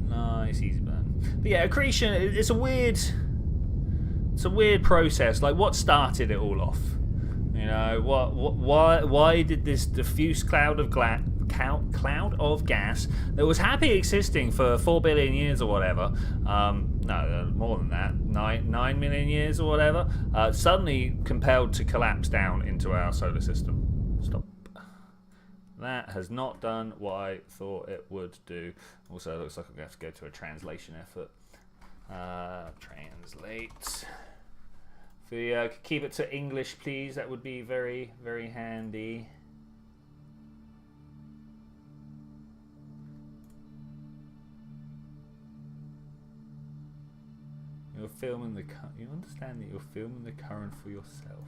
A: Nice easy burn. But yeah, accretion, it's a weird process. Like, what started it all off? You know, why did this diffuse cloud of gas that was happy existing for 4 billion years or whatever, no, more than that, 9 million years or whatever, suddenly compelled to collapse down into our solar system? Stop. That has not done what I thought it would do. Also, it looks like I'm going to have to go to a translation effort. Translate. If we could keep it to English, please, that would be very, very handy. You're filming the. You understand that you're filming the current for yourself.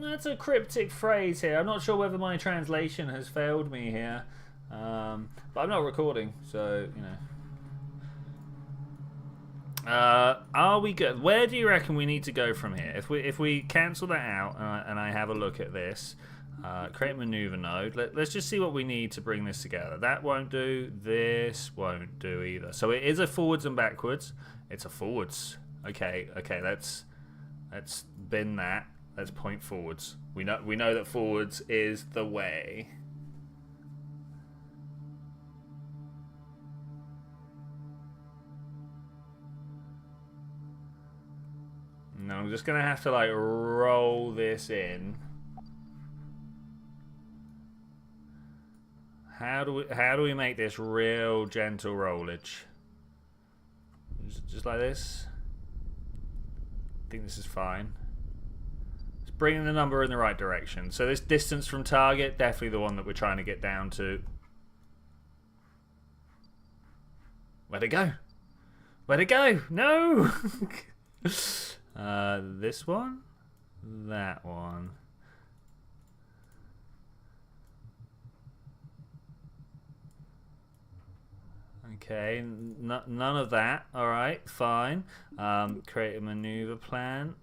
A: That's a cryptic phrase here. I'm not sure whether my translation has failed me here, but I'm not recording, so you know. Are we good? Where do you reckon we need to go from here? If we cancel that out and I have a look at this, create maneuver node. Let's just see what we need to bring this together. That won't do. This won't do either. So it is a forwards and backwards. It's a forwards. Okay, let's bin that. Let's point forwards. We know that forwards is the way. No, I'm just gonna have to like roll this in. How do we make this real gentle rollage? Just like this. I think this is fine. It's bringing the number in the right direction. So this distance from target, definitely the one that we're trying to get down to. Where'd it go? Where'd it go? No! This one? That one. Okay, none of that. All right, fine. Create a maneuver plan.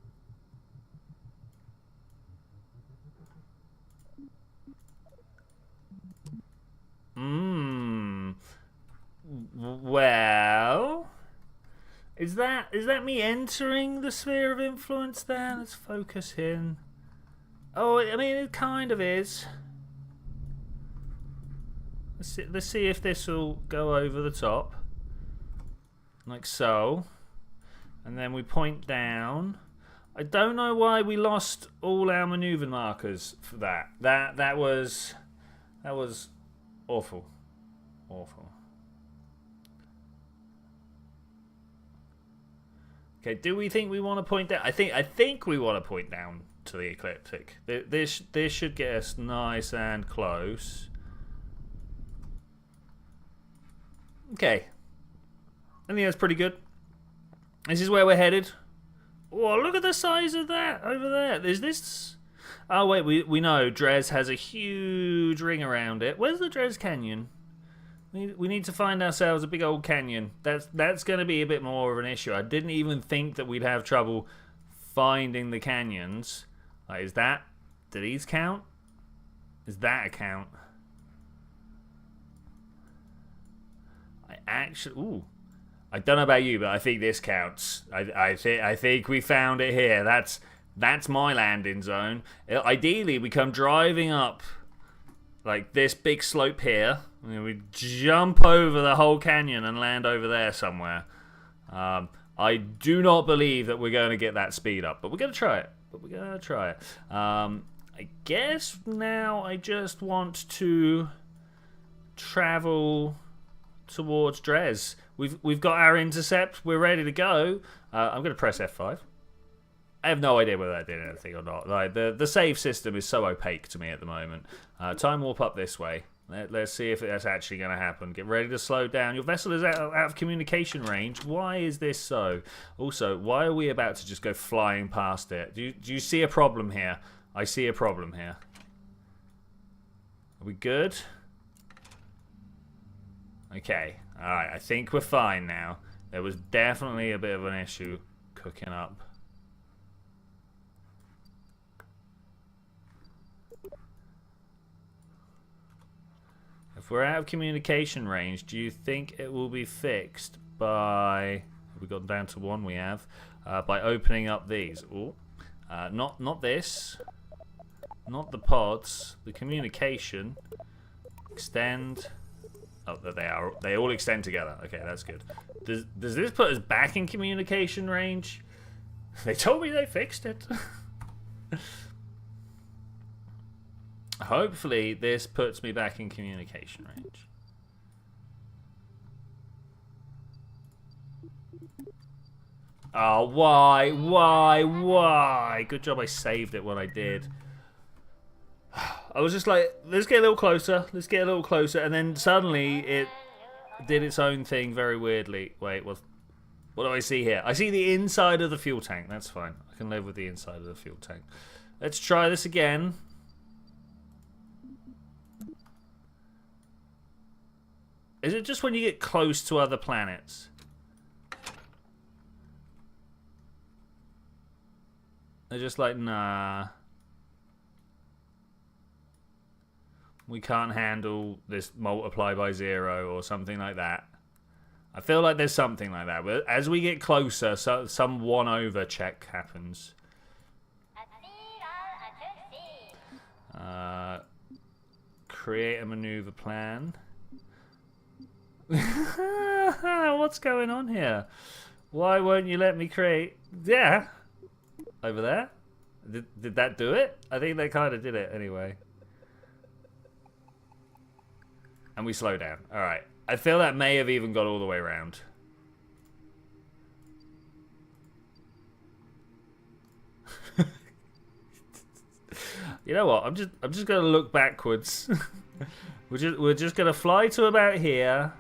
A: Well, is that me entering the sphere of influence there? Let's focus in. Oh, I mean, it kind of is. Let's see if this will go over the top. Like so. And then we point down. I don't know why we lost all our maneuver markers for that. That was awful. Awful. Okay, do we think we want to point down? I think we want to point down to the ecliptic. This should get us nice and close. Okay. I think that's pretty good. This is where we're headed. Oh, look at the size of that over there. Is this... Oh, wait, we know DRES has a huge ring around it. Where's the DRES Canyon? We need to find ourselves a big old canyon. That's going to be a bit more of an issue. I didn't even think that we'd have trouble finding the canyons. Like, is that... Do these count? Is that a count? Actually, ooh, I don't know about you, but I think this counts. I think we found it here. That's my landing zone. Ideally, we come driving up like this big slope here, and then we jump over the whole canyon and land over there somewhere. I do not believe that we're going to get that speed up, but we're going to try it. I guess now I just want to travel towards DRES. We've got our intercept. We're ready to go. I'm going to press F5. I have no idea whether that did anything or not. Like the save system is so opaque to me at the moment. Time warp up this way. Let's see if that's actually going to happen. Get ready to slow down. Your vessel is out of communication range. Why is this so? Also, why are we about to just go flying past it? Do you see a problem here? I see a problem here. Are we good? Okay, alright, I think we're fine now. There was definitely a bit of an issue cooking up. If we're out of communication range, do you think it will be fixed by... Have we gone down to one? We have. By opening up these. Ooh. Not this. Not the pods. The communication. Extend... Oh, there they are. They all extend together. Okay, that's good. Does this put us back in communication range? They told me they fixed it. Hopefully, this puts me back in communication range. Oh, why? Good job I saved it when I did. I was just like, let's get a little closer, and then suddenly it did its own thing very weirdly. Wait, what do I see here? I see the inside of the fuel tank. That's fine. I can live with the inside of the fuel tank. Let's try this again. Is it just when you get close to other planets? They're just like, nah. We can't handle this multiply by 0 or something like that. I feel like there's something like that. But as we get closer, some 1-over check happens. Create a maneuver plan. What's going on here? Why won't you let me create? Yeah, over there. Did that do it? I think they kind of did it anyway. And we slow down. All right. I feel that may have even got all the way around. You know what? I'm just gonna look backwards. we're just gonna fly to about here.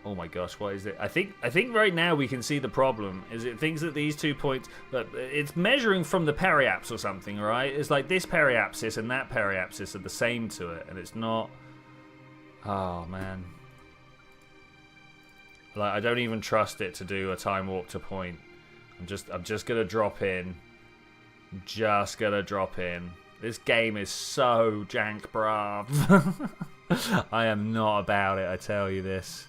A: Oh my gosh, what is it? I think right now we can see the problem. Is it thinks that these 2 points, look, it's measuring from the periapsis or something, right? It's like this periapsis and that periapsis are the same to it, and it's not. Oh man. Like I don't even trust it to do a time warp to point. I'm just gonna drop in. Just gonna drop in. This game is so jank, bruv. I am not about it, I tell you this.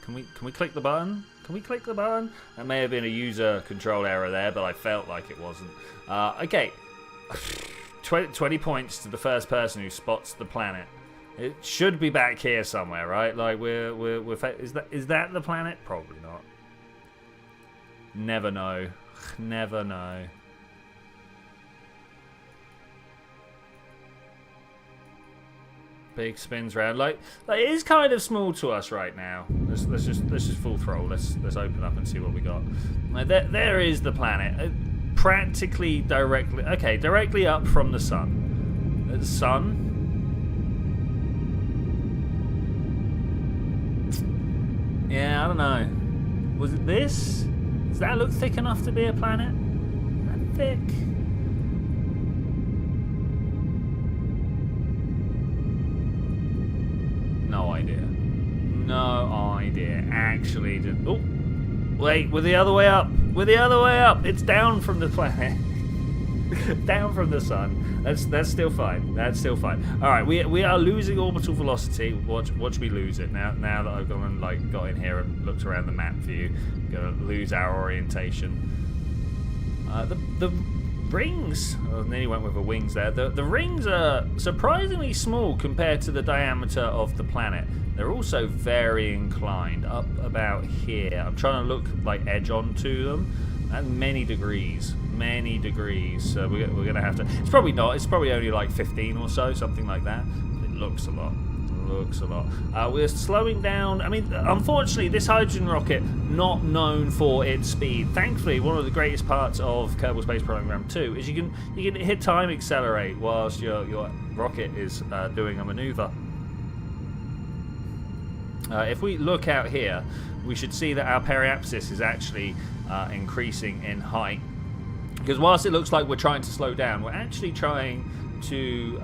A: Can we click the button? Can we click the button? That may have been a user control error there, but I felt like it wasn't. Okay. 20 points to the first person who spots the planet. It should be back here somewhere, right? Like is that the planet? Probably not. Never know. Never know. Big spins round. Like it is kind of small to us right now. Let's just full throttle. Let's open up and see what we got. There is the planet. Practically directly. Okay, directly up from the sun. Sun. Yeah, I don't know. Was it this? Does that look thick enough to be a planet? That thick? No idea. No idea. Actually, just... Oh! Wait, we're the other way up. We're the other way up. It's down from the planet. Down from the sun. That's still fine. That's still fine. All right, we are losing orbital velocity. Watch me lose it now. Now that I've gone and got in here and looked around the map view, gonna lose our orientation. The rings. I nearly went with the wings there. The rings are surprisingly small compared to the diameter of the planet. They're also very inclined up about here. I'm trying to look like edge onto them. And many degrees. So we're gonna have to. It's probably not. It's probably only like 15 or so, something like that. But it looks a lot. We're slowing down. I mean, unfortunately, this hydrogen rocket not known for its speed. Thankfully, one of the greatest parts of Kerbal Space Program 2 is you can hit time accelerate whilst your rocket is doing a maneuver. If we look out here, we should see that our periapsis is actually increasing in height. Because whilst it looks like we're trying to slow down, we're actually trying to...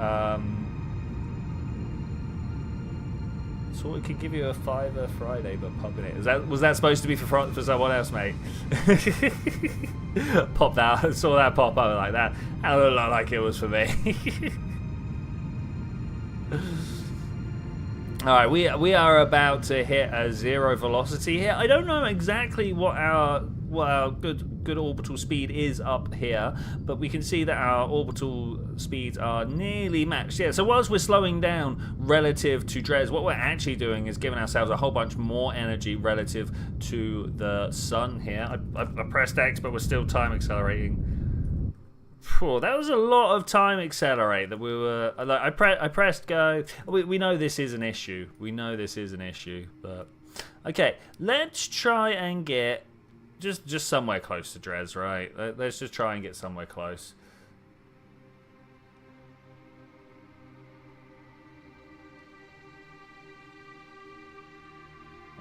A: So it could give you a $5 Friday, but popping it. Was that supposed to be for someone else, mate? Pop that. I saw that pop up like that. I don't look like it was for me. Alright, we are about to hit a 0 velocity here. I don't know exactly what our good orbital speed is up here, but we can see that our orbital speeds are nearly matched. Yeah, so whilst we're slowing down relative to DRES, what we're actually doing is giving ourselves a whole bunch more energy relative to the sun here. I pressed X, but we're still time accelerating. Whew, that was a lot of time accelerate that we were. I pressed go. We know this is an issue. But okay, let's try and get just somewhere close to DRES, right? Let's just try and get somewhere close.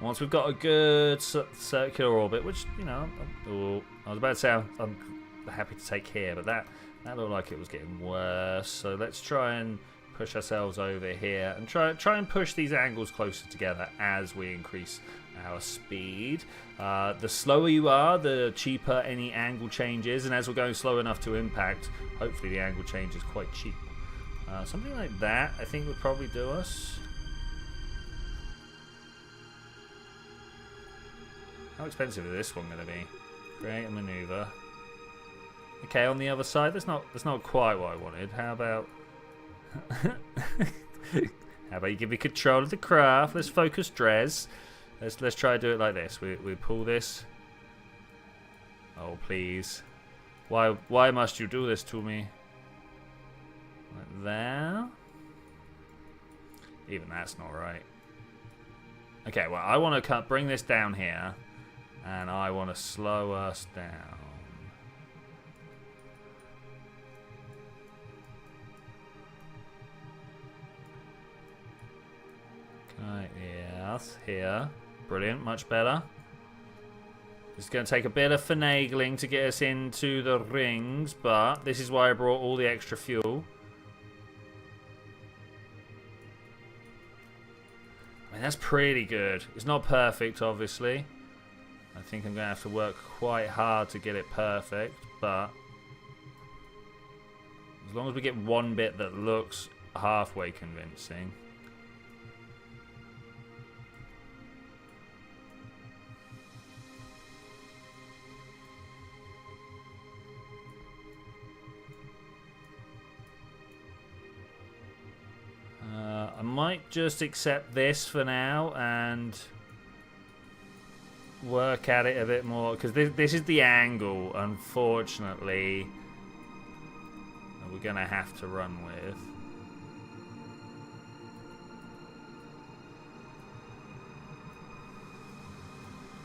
A: Once we've got a good circular orbit, which, you know, I was about to say I'm happy to take here, but that looked like it was getting worse. So let's try and push ourselves over here and try and push these angles closer together as we increase our speed. The slower you are, the cheaper any angle change is, and as we're going slow enough to impact, hopefully the angle change is quite cheap. Something like that I think would probably do us. How expensive is this one going to be? Create a maneuver. Okay, on the other side, that's not quite what I wanted. How about how about you give me control of the craft? Let's focus DRES. Let's try to do it like this. We pull this. Oh please. Why must you do this to me? Like there. Even that's not right. Okay, well I want to bring this down here, and I want to slow us down. Right, yes, here. Brilliant, much better. It's going to take a bit of finagling to get us into the rings, but this is why I brought all the extra fuel. I mean, that's pretty good. It's not perfect, obviously. I think I'm going to have to work quite hard to get it perfect, but as long as we get one bit that looks halfway convincing. I might just accept this for now and work at it a bit more, because this is the angle, unfortunately, that we're going to have to run with.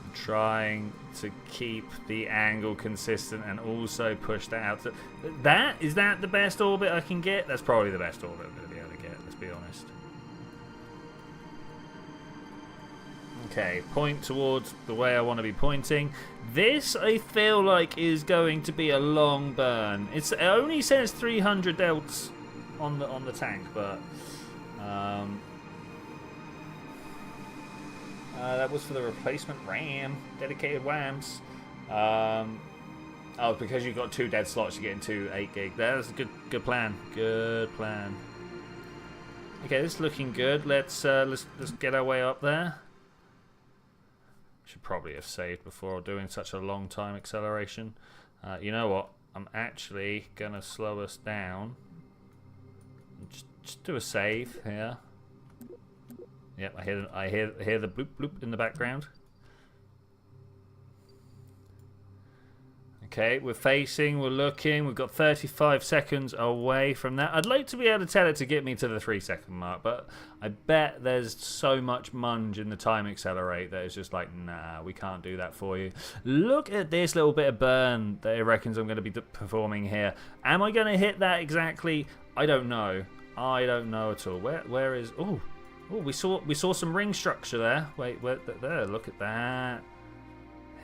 A: I'm trying to keep the angle consistent and also push that out. Is that the best orbit I can get? That's probably the best orbit I'm going to be able to get, let's be honest. Okay, point towards the way I want to be pointing. This, I feel like, is going to be a long burn. It only says 300 delts on the tank, but that was for the replacement RAM, dedicated WAMs. Oh, because you've got 2 dead slots, you get into 8 gig. That's a good plan. Good plan. Okay, this is looking good. Let's get our way up there. Should probably have saved before doing such a long time acceleration. You know what? I'm actually gonna slow us down. Just do a save here. Yep, I hear the bloop bloop in the background. Okay, we're facing, we're looking, we've got 35 seconds away from that. I'd like to be able to tell it to get me to the 3-second mark, but I bet there's so much munge in the time accelerate that it's just like, nah, we can't do that for you. Look at this little bit of burn that it reckons I'm going to be performing here. Am I going to hit that exactly? I don't know. I don't know at all. Where is... Oh, we saw some ring structure there. Wait, there, look at that.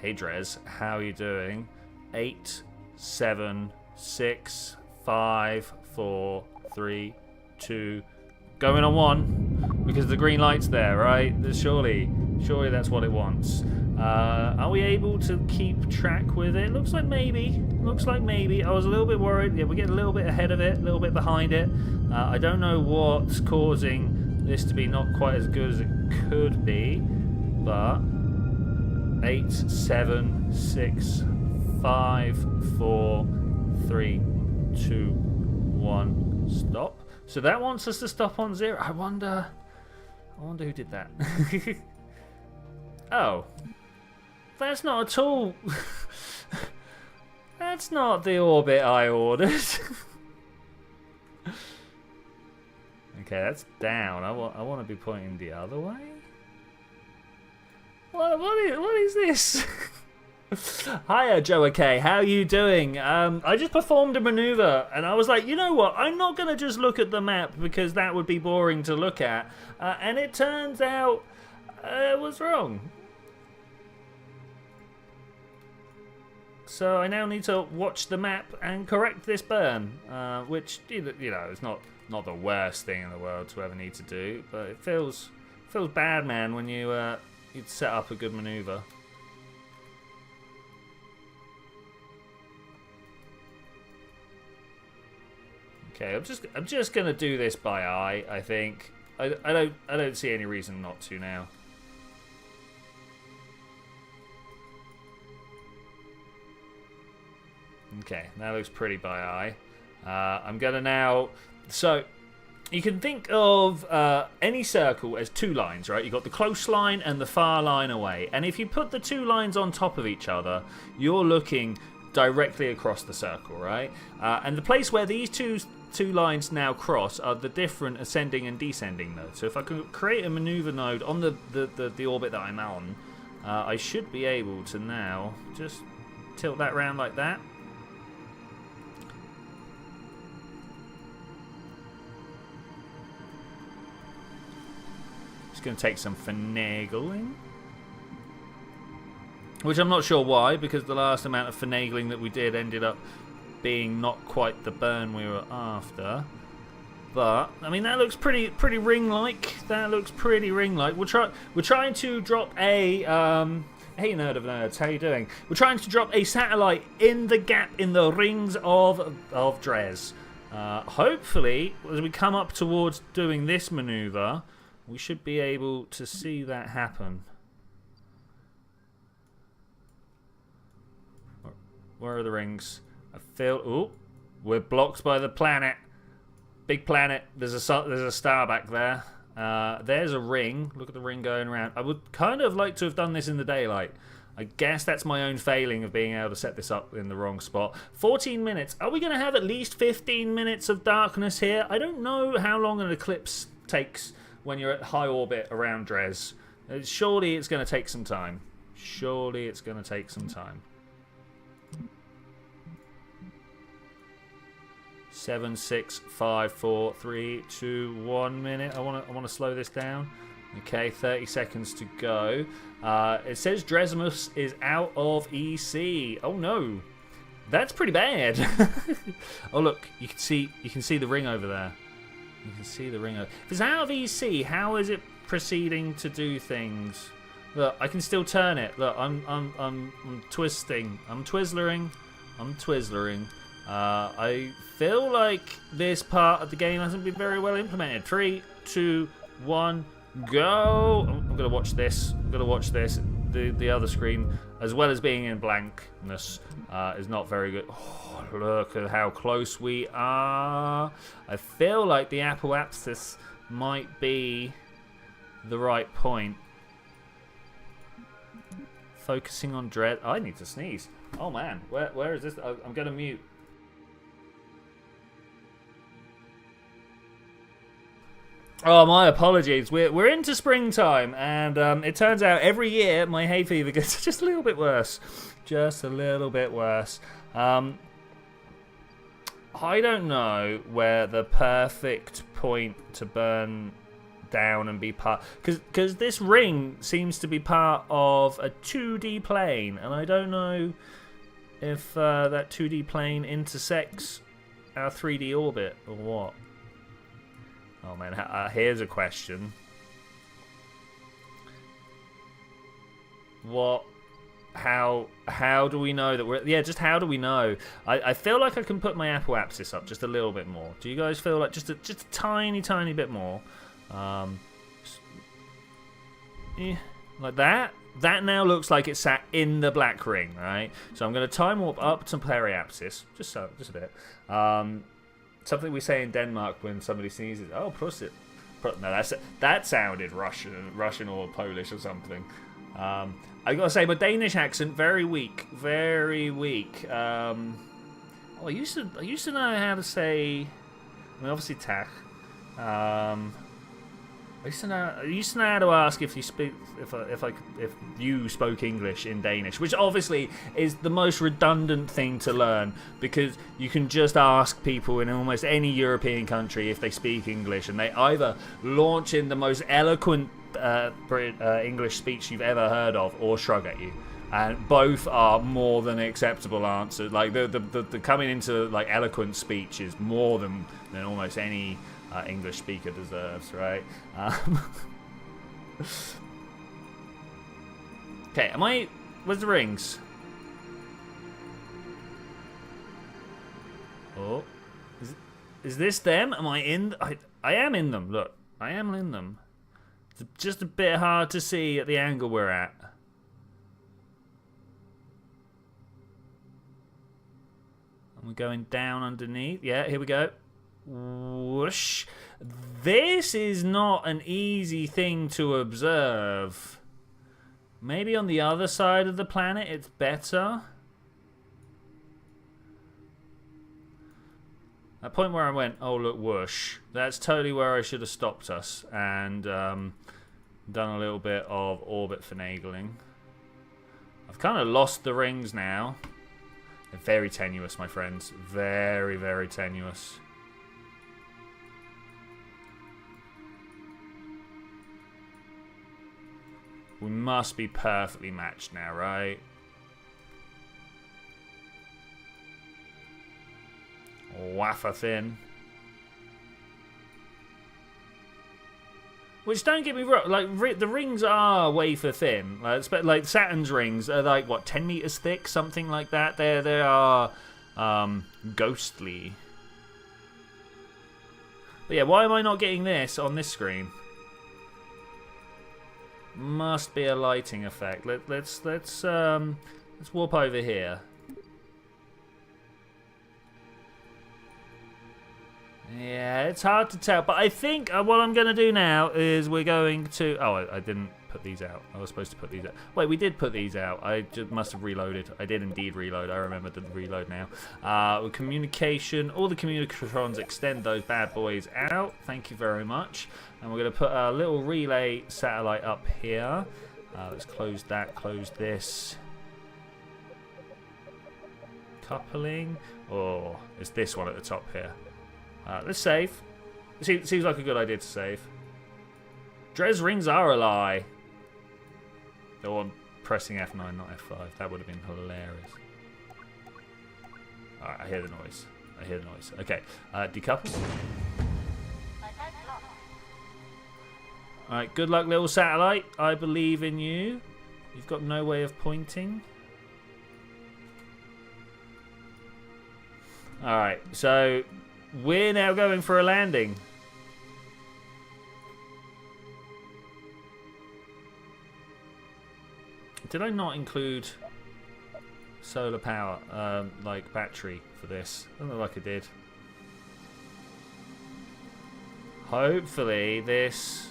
A: Hey, DRES, how are you doing? 8, 7, 6, 5, 4, 3, 2, going on 1 because the green light's there, right? Surely that's what it wants. Are we able to keep track with it? Looks like maybe. I was a little bit worried. Yeah, we're getting a little bit ahead of it, a little bit behind it. I don't know what's causing this to be not quite as good as it could be, but 8, 7, 6, 5, 4, 3, 2, 1, stop. So that wants us to stop on 0. I wonder who did that. Oh, that's not at all. That's not the orbit I ordered. Okay, that's down. I want to be pointing the other way. What is this? Hiya, Joe K. How you doing? I just performed a maneuver, and I was like, you know what? I'm not going to just look at the map because that would be boring to look at. And it turns out I was wrong. So I now need to watch the map and correct this burn, which, you know, is not the worst thing in the world to ever need to do, but it feels bad, man, when you'd set up a good maneuver. Okay, I'm just gonna do this by eye. I think I don't see any reason not to now. Okay, that looks pretty by eye. I'm going to now... So, you can think of any circle as two lines, right? You've got the close line and the far line away. And if you put the two lines on top of each other, you're looking directly across the circle, right? And the place where these two lines now cross are the different ascending and descending nodes. So if I can create a maneuver node on the orbit that I'm on, I should be able to now just tilt that round like that. It's going to take some finagling. Which I'm not sure why, because the last amount of finagling that we did ended up being not quite the burn we were after. But I mean, that looks pretty ring-like. That looks pretty ring-like. We're trying to drop a hey nerd of nerds, how you doing? We're trying to drop a satellite in the gap in the rings of DRES. Hopefully, as we come up towards doing this maneuver, we should be able to see that happen. Where are the rings? I feel... Ooh, we're blocked by the planet. Big planet. There's a star back there. There's a ring. Look at the ring going around. I would kind of like to have done this in the daylight. I guess that's my own failing of being able to set this up in the wrong spot. 14 minutes. Are we going to have at least 15 minutes of darkness here? I don't know how long an eclipse takes when you're at high orbit around DRES. Surely it's going to take some time. Surely it's going to take some time. 7, 6, 5, 4, 3, 2, 1 minute. I want to slow this down. Okay, 30 seconds to go. It says Dresmus is out of EC. Oh no, that's pretty bad. Oh look, you can see the ring over there. You can see the ring. If it's out of EC, how is it proceeding to do things? Look, I can still turn it. Look, I'm twisting. I'm twizzlering. I feel like this part of the game hasn't been very well implemented. 3, 2, 1, go! I'm gonna watch this. The other screen, as well as being in blankness, is not very good. Oh, look at how close we are. I feel like the apoapsis might be the right point. Focusing on DRES. I need to sneeze. Oh man, where is this? I'm gonna mute. Oh, my apologies. We're into springtime, and it turns out every year my hay fever gets just a little bit worse. Just a little bit worse. I don't know where the perfect point to burn down and be part... Because this ring seems to be part of a 2D plane, and I don't know if that 2D plane intersects our 3D orbit or what. Oh man, here's a question. How do we know that we're... Yeah, just how do we know? I feel like I can put my apoapsis up just a little bit more. Do you guys feel like just a tiny bit more? Like that? That now looks like it's sat in the black ring, right? So I'm going to time warp up to periapsis. Just a bit. Something we say in Denmark when somebody sneezes. Oh, prosit. No, that sounded Russian or Polish or something. I gotta say, my Danish accent very weak, very weak. I used to know how to say. I mean, obviously, tach. I used to know how to ask if you speak if you spoke English in Danish, which obviously is the most redundant thing to learn, because you can just ask people in almost any European country if they speak English, and they either launch in the most eloquent English speech you've ever heard of, or shrug at you, and both are more than acceptable answers. Like the coming into like eloquent speech is more than almost any English speaker deserves, right? Okay, where's the rings? Oh, is this them? Am I in? I am in them. Look, I am in them. It's just a bit hard to see at the angle we're at. We're going down underneath. Yeah, here we go. Whoosh. This is not an easy thing to observe. Maybe on the other side of the planet it's better. That point where I went, oh look, whoosh. That's totally where I should have stopped us and done a little bit of orbit finagling. I've kind of lost the rings now. They're very tenuous, my friends. Very, very tenuous. We must be perfectly matched now, right? Wafer thin. Which, don't get me wrong, like the rings are wafer thin. Like Saturn's rings are like what, 10 meters thick, something like that. They are ghostly. But yeah, why am I not getting this on this screen? Must be a lighting effect. Let's warp over here. Yeah, it's hard to tell, but I think what I'm going to do now is we're going to... Oh, I didn't put these out. I was supposed to put these out. Wait, we did put these out. I just must have reloaded. I did indeed reload. I remember the reload now. With communication, all the communicatrons, extend those bad boys out. Thank you very much. And we're going to put a little relay satellite up here. Let's close that, close this. Coupling. Oh, it's this one at the top here. Let's save. It seems like a good idea to save. DRES rings are a lie. Oh, I'm pressing F9, not F5. That would have been hilarious. Alright, I hear the noise. I hear the noise. Okay, decouple. Alright, good luck, little satellite. I believe in you. You've got no way of pointing. Alright, so... we're now going for a landing. Did I not include solar power, like battery for this? I don't know, like I did. Hopefully this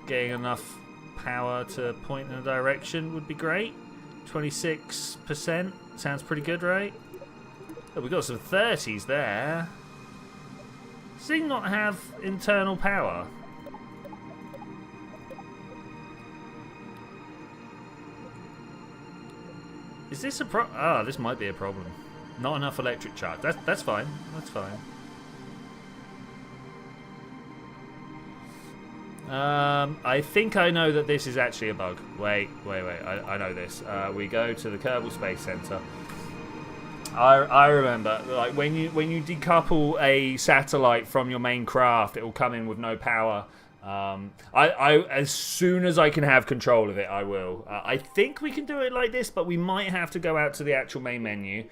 A: getting enough power to point in a direction would be great. 26% sounds pretty good, right? Oh, we got some 30s there. Does he not have internal power? Is this a problem? Ah, this might be a problem. Not enough electric charge. That's fine. That's fine. I think I know that this is actually a bug. Wait. I know this. We go to the Kerbal Space Center. I remember, like when you decouple a satellite from your main craft, it will come in with no power. I as soon as I can have control of it, I will. I think we can do it like this, but we might have to go out to the actual main menu.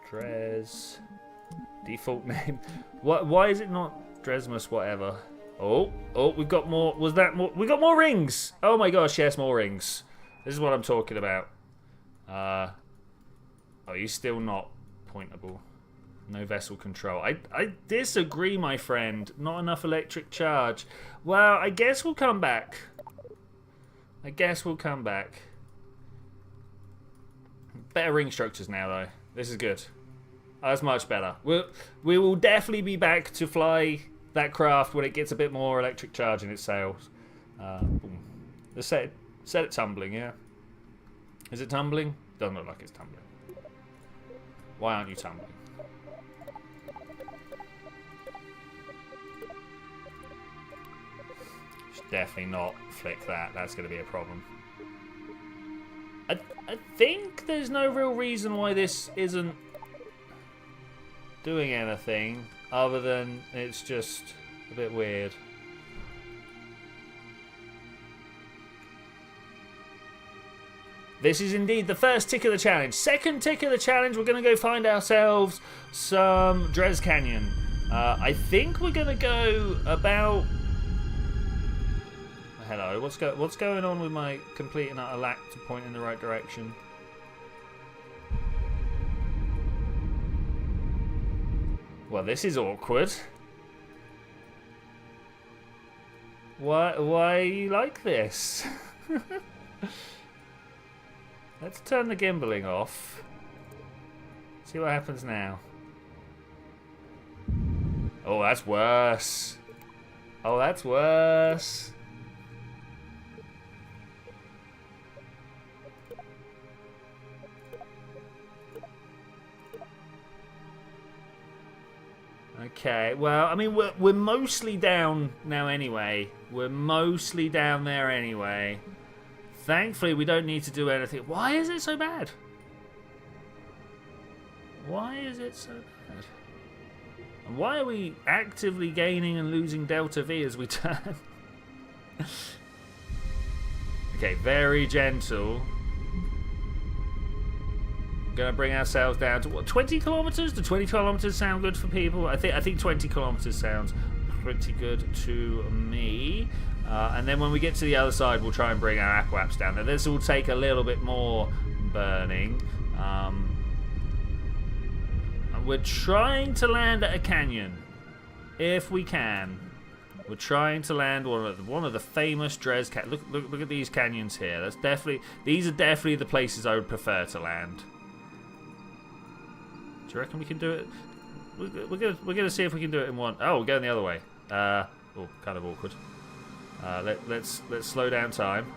A: DRES default name. Why is it not Dresmus? Whatever. Oh, we've got more. Was that more? We got more rings. Oh my gosh, yes, more rings. This is what I'm talking about. Oh, he's still not pointable. No vessel control. I disagree, my friend. Not enough electric charge. Well, I guess we'll come back. Better ring structures now, though. This is good. Oh, that's much better. We will definitely be back to fly that craft when it gets a bit more electric charge in its sails. Boom. Let's set it tumbling, yeah? Is it tumbling? Doesn't look like it's tumbling. Why aren't you tumbling? Should definitely not flick that. That's going to be a problem. I think there's no real reason why this isn't doing anything other than it's just a bit weird. This is indeed the first tick of the challenge. Second tick of the challenge, we're going to go find ourselves some DRES Canyon. I think we're going to go about... Hello, what's going on with my complete and utter lack to point in the right direction? Well, this is awkward. Why are you like this? Let's turn the gimbaling off. See what happens now. Oh, that's worse. Oh, that's worse. Okay, well, I mean, we're mostly down now anyway. We're mostly down there anyway. Thankfully, we don't need to do anything. Why is it so bad? Why is it so bad? And why are we actively gaining and losing Delta V as we turn? Okay, very gentle. Gonna bring ourselves down to what, 20 kilometers? Do 20 kilometers sound good for people? I think 20 kilometers sounds pretty good to me. And then when we get to the other side, we'll try and bring our aquaps down there. This will take a little bit more burning. We're trying to land at a canyon, if we can. We're trying to land one of the famous DRES look at these canyons here. These are definitely the places I would prefer to land. Do you reckon we can do it? We're gonna see if we can do it in one. Oh, we're going the other way. Oh, kind of awkward. Let's slow down time.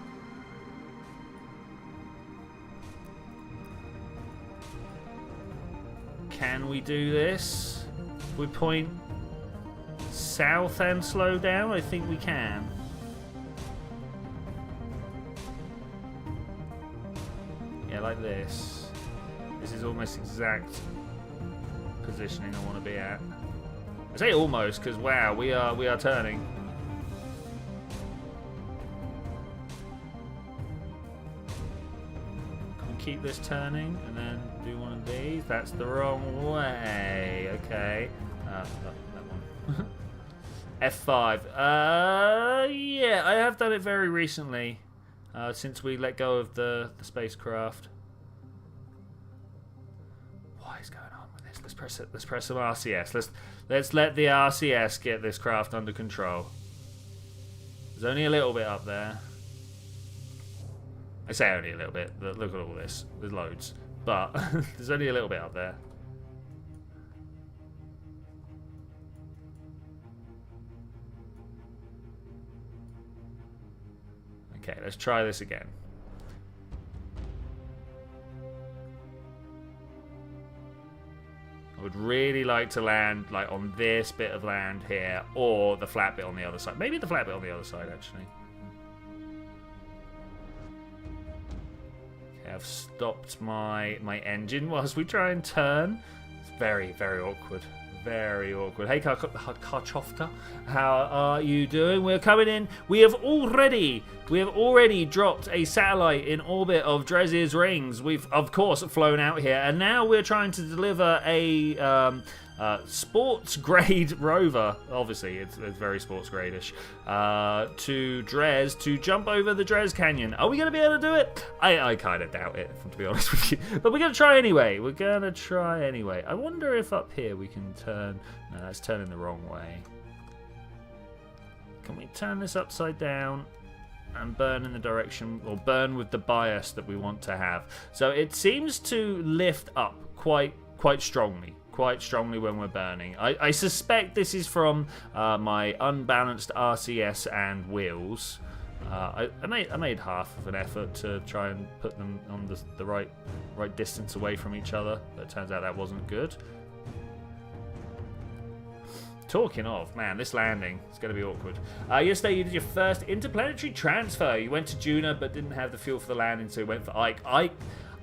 A: Can we do this? If we point south and slow down, I think we can. Yeah, like this. This is almost exact positioning I want to be at. I say almost because wow, we are turning. Can we keep this turning and then do one of these? That's the wrong way. Okay. That one. F5. Yeah, I have done it very recently, since we let go of the spacecraft. What is going on with this? Let's press it. Let's press some RCS. Let's let the RCS get this craft under control. There's only a little bit up there. I say only a little bit. Look at all this. There's loads, but there's only a little bit up there. Okay, let's try this again. I would really like to land like on this bit of land here, or the flat bit on the other side. Maybe the flat bit on the other side, actually. Okay, I've stopped my engine whilst we try and turn. It's very, very awkward. Very awkward. Hey, Karchofta, how are you doing? We're coming in. We have already dropped a satellite in orbit of DRES's rings. We've, of course, flown out here, and now we're trying to deliver a sports-grade rover. Obviously, it's very sports-grade-ish. To DRES to jump over the DRES Canyon. Are we going to be able to do it? I kind of doubt it, to be honest with you. But we're going to try anyway. I wonder if up here we can turn... No, that's turning the wrong way. Can we turn this upside down and burn in the direction, or burn with the bias that we want to have? So it seems to lift up quite strongly. Quite strongly when we're burning. I suspect this is from my unbalanced RCS and wheels. I made half of an effort to try and put them on the right distance away from each other, but it turns out that wasn't good. Talking of, man, this landing is going to be awkward. Yesterday you did your first interplanetary transfer. You went to Juno but didn't have the fuel for the landing, so you went for Ike.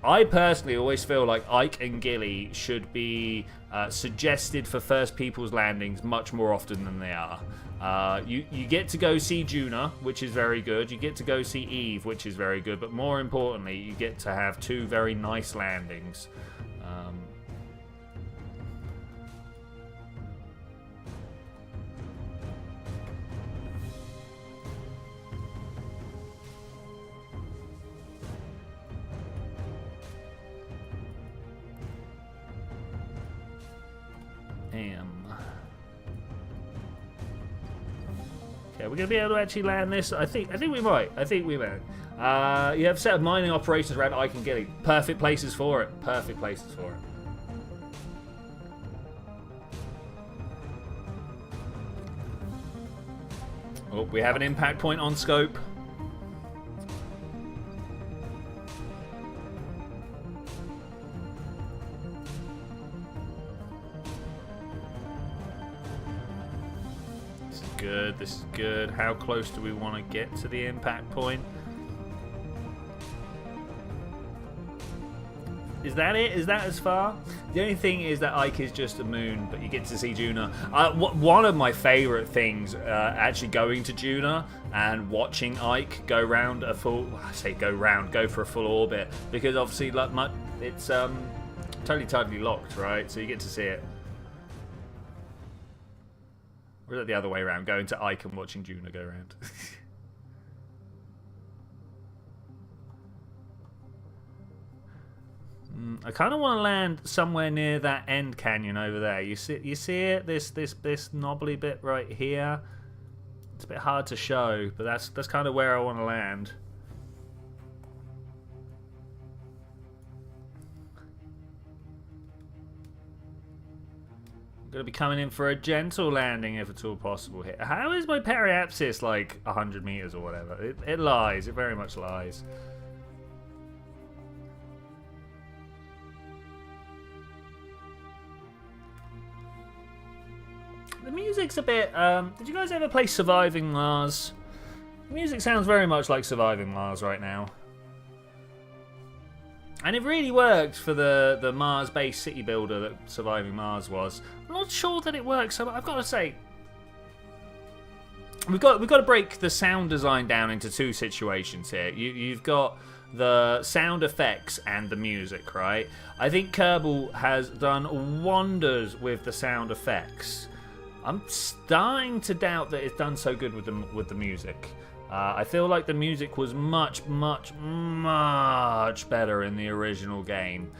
A: I personally always feel like Ike and Gilly should be suggested for first people's landings much more often than they are. You get to go see Juna, which is very good. You get to go see Eve, which is very good. But more importantly, you get to have two very nice landings. Okay, we're gonna be able to actually land this. I think we might. I think we might. You have a set of mining operations around Ike and Gilly. Perfect places for it. Perfect places for it. Oh, we have an impact point on scope. This is good. This is good. How close do we want to get to the impact point? Is that it? Is that as far? The only thing is that Ike is just a moon, but you get to see Juna. One of my favourite things, actually going to Juna and watching Ike go round a full, I say go for a full orbit, because obviously like it's totally locked, right? So you get to see it. Or is it the other way around, going to Ike and watching Juna go round? I kind of want to land somewhere near that end canyon over there. You see it? This knobbly bit right here. It's a bit hard to show, but that's kind of where I want to land. I'm going to be coming in for a gentle landing if at all possible here. How is my periapsis like 100 meters or whatever? It lies. It very much lies. The music's a bit... did you guys ever play Surviving Mars? The music sounds very much like Surviving Mars right now. And it really worked for the Mars-based city builder that Surviving Mars was. I'm not sure that it works, so I've got to say... We've got to break the sound design down into two situations here. You've got the sound effects and the music, right? I think Kerbal has done wonders with the sound effects. I'm starting to doubt that it's done so good with the music. I feel like the music was much better in the original game.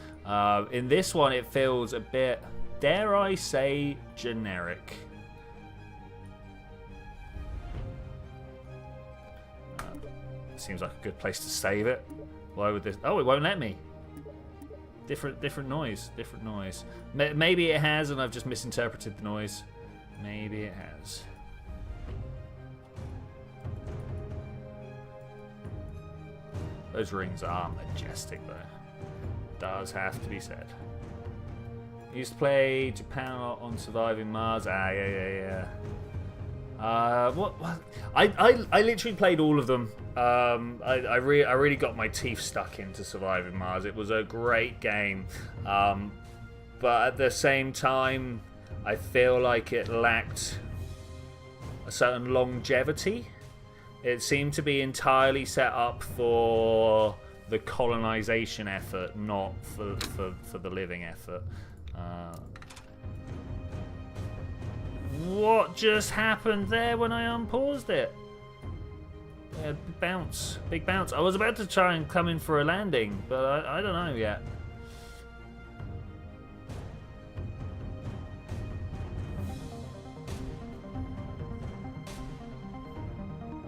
A: In this one, it feels a bit, dare I say, generic. Seems like a good place to save it. Why would this? Oh, it won't let me. Different noise. Different noise. Maybe it has, and I've just misinterpreted the noise. Maybe it has. Those rings are majestic, though. Does have to be said. Used to play Japan on Surviving Mars. Yeah. What? I literally played all of them. I really got my teeth stuck into Surviving Mars. It was a great game, but at the same time, I feel like it lacked a certain longevity. It seemed to be entirely set up for the colonization effort, not for the living effort. What just happened there when I unpaused it? Yeah, big bounce. I was about to try and come in for a landing, but I don't know yet.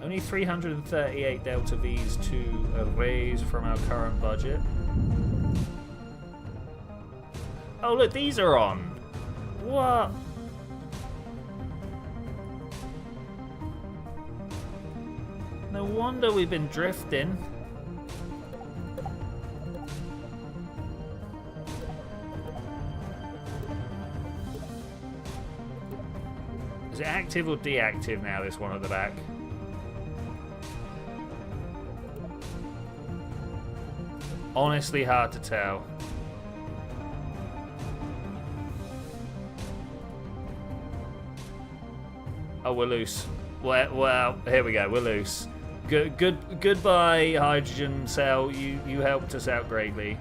A: Only 338 Delta Vs to raise from our current budget. Oh look, these are on. What? No wonder we've been drifting. Is it active or deactive now, this one at the back? Honestly, hard to tell. Oh, we're loose. Well, here we go. We're loose. Goodbye, hydrogen cell. You helped us out greatly.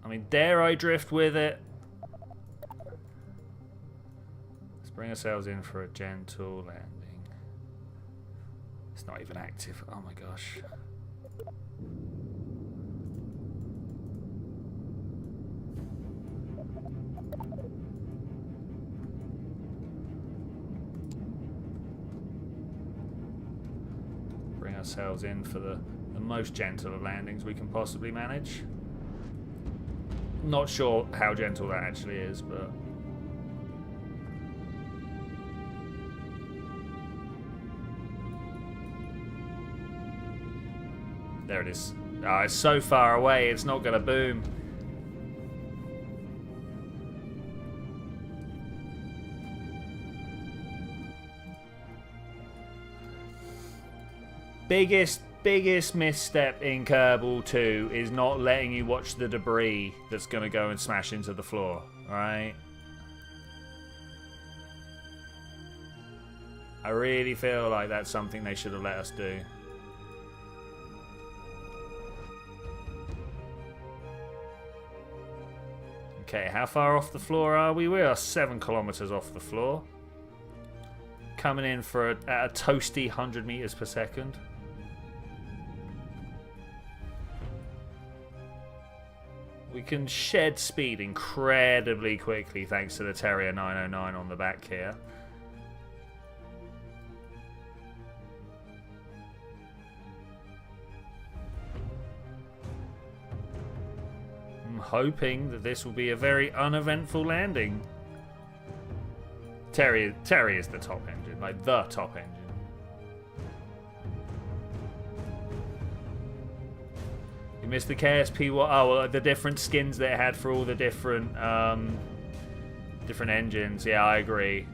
A: I mean, dare I drift with it? Bring ourselves in for a gentle landing. It's not even active. Oh my gosh. ourselves in for the most gentle of landings we can possibly manage. Not sure how gentle that actually is, but... There it is. Oh, it's so far away, it's not going to boom. Biggest misstep in Kerbal 2 is not letting you watch the debris that's going to go and smash into the floor, alright? I really feel like that's something they should have let us do. Okay, how far off the floor are we? We are 7 kilometers off the floor. Coming in for at a toasty 100 meters per second. We can shed speed incredibly quickly thanks to the Terrier 909 on the back here. I'm hoping that this will be a very uneventful landing. Terrier is the top engine, like the top engine. You missed the KSP. Well, the different skins that it had for all the different engines. Yeah, I agree.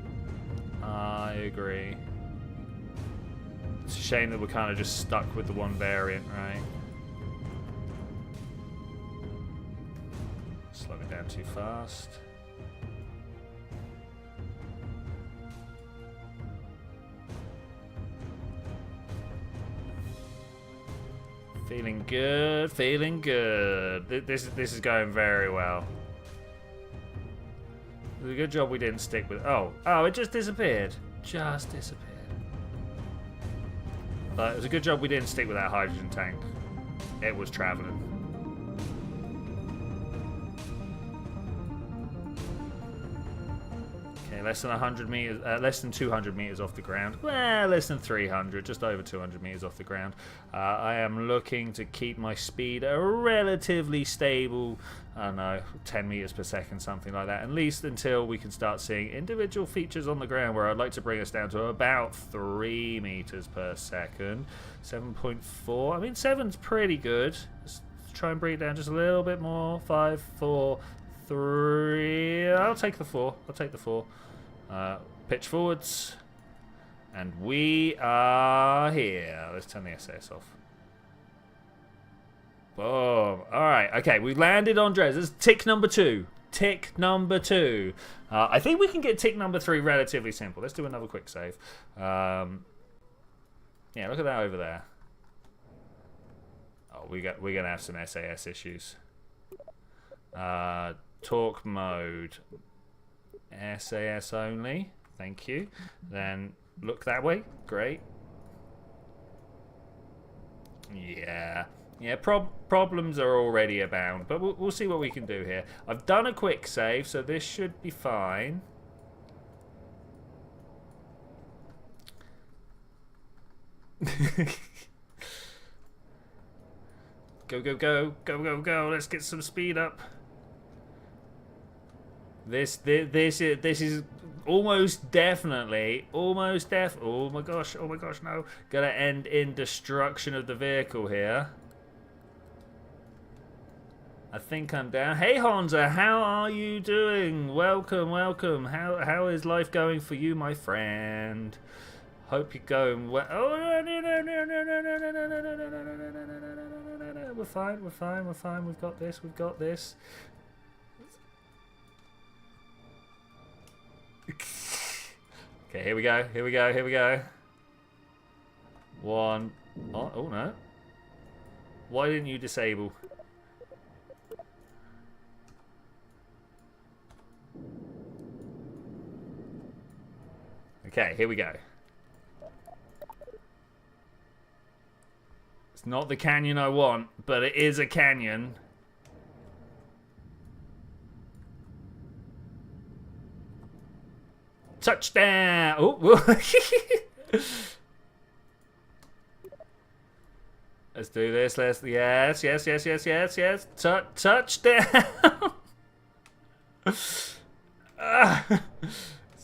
A: It's a shame that we're kind of just stuck with the one variant, right? Slow it down too fast. Feeling good, feeling good. This is going very well. It was a good job we didn't stick with... Oh, it just disappeared. Just disappeared. But it was a good job we didn't stick with that hydrogen tank. It was traveling. Okay, less than 100 meters, less than 200 meters off the ground. Well, less than 300, just over 200 meters off the ground. I am looking to keep my speed a relatively stable, I don't know, 10 meters per second, something like that. At least until we can start seeing individual features on the ground, where I'd like to bring us down to about 3 meters per second. 7.4. I mean, 7's pretty good. Let's try and bring it down just a little bit more. 5, 4, 3. I'll take the 4. I'll take the 4. Pitch forwards. And we are here. Let's turn the SAS off. Boom. Alright, okay. We landed on DRES. This is tick number 2. Tick number 2. I think we can get tick number 3 relatively simple. Let's do another quick save. Yeah, look at that over there. Oh, we're going to have some SAS issues. Talk mode. SAS only. Thank you. Then look that way. Great. Yeah. Yeah, problems are already abound, but we'll see what we can do here. I've done a quick save, so this should be fine. Go, go, go. Go, go, go. Let's get some speed up. This is almost definitely, oh my gosh, no. Gonna end in destruction of the vehicle here. I think I'm down. Hey Honza, how are you doing? Welcome, welcome. How is life going for you, my friend? Hope you're going well. Oh no. We're fine. We've got this. Okay, here we go. One. Oh no. Why didn't you disable? Okay, here we go. It's not the canyon I want, but it is a canyon. Touchdown! Oh, Let's do this. Yes. Touchdown. It's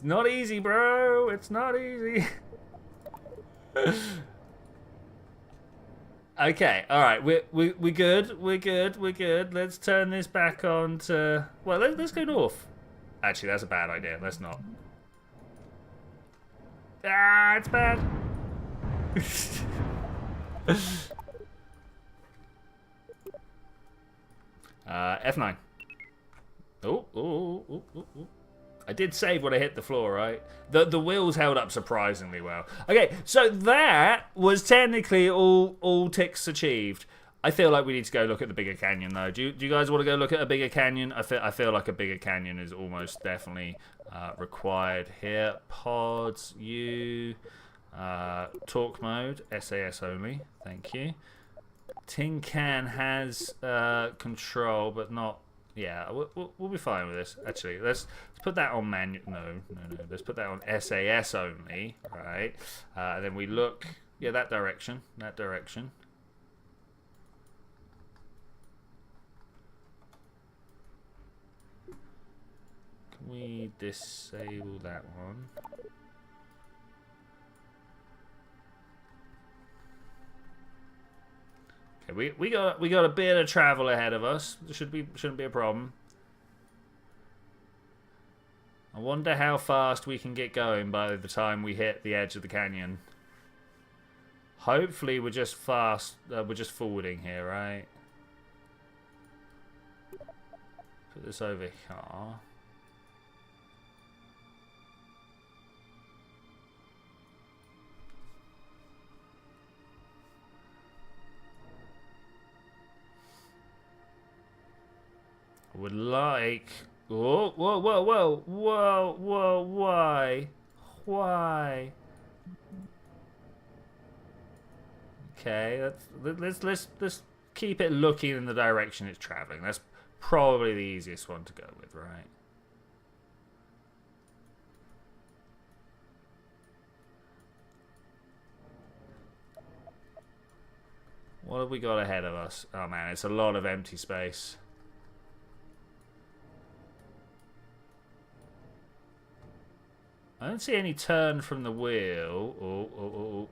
A: not easy, bro. It's not easy. Okay, all right. We good. We're good. Let's turn this back on to. Well, let's go north. Actually, that's a bad idea. Let's not. Ah, it's bad. F9. Oh. I did save when I hit the floor, right? The wheels held up surprisingly well. Okay, so that was technically all ticks achieved. I feel like we need to go look at the bigger canyon, though. Do you guys want to go look at a bigger canyon? I feel like a bigger canyon is almost definitely required here. Pods, talk mode, SAS only. Thank you. Tin Can has control, but not. Yeah, we'll be fine with this. Actually, let's put that on manual. No. Let's put that on SAS only, right? And then we look. Yeah, that direction. Can we disable that one? Okay, we got a bit of travel ahead of us. Shouldn't be a problem. I wonder how fast we can get going by the time we hit the edge of the canyon. Hopefully we're just forwarding here, right? Put this over here. Would like. Whoa! Why? Okay, let's keep it looking in the direction it's traveling. That's probably the easiest one to go with, right? What have we got ahead of us? Oh man, it's a lot of empty space. I don't see any turn from the wheel. Oh.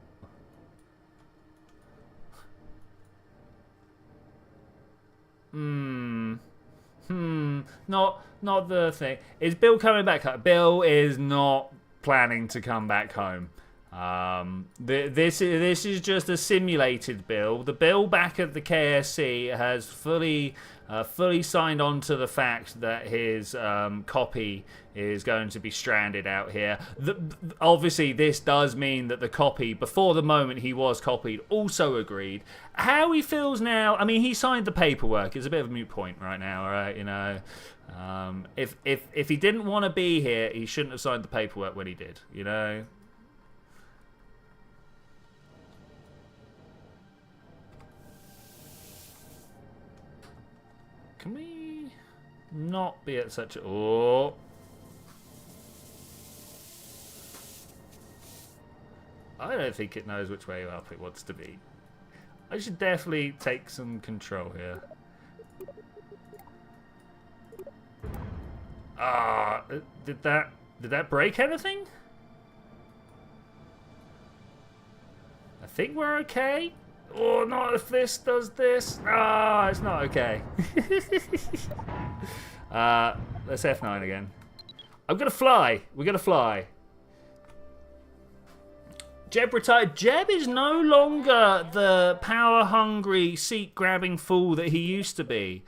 A: Not the thing. Is Bill coming back home? Bill is not planning to come back home. This is just a simulated Bill. The Bill back at the KSC has fully signed on to the fact that his copy is going to be stranded out here. Obviously, this does mean that the copy, before the moment he was copied, also agreed. How he feels now, I mean, he signed the paperwork. It's a bit of a moot point right now, right? You know, if he didn't want to be here, he shouldn't have signed the paperwork when he did, you know? Can we not be at such a... Oh. I don't think it knows which way up it wants to be. I should definitely take some control here. Did that break anything? I think we're okay. Oh, not if this does this. Ah, it's not okay. Let's F9 again. I'm gonna fly. We're gonna fly. Jeb retired. Jeb is no longer the power-hungry, seat-grabbing fool that he used to be.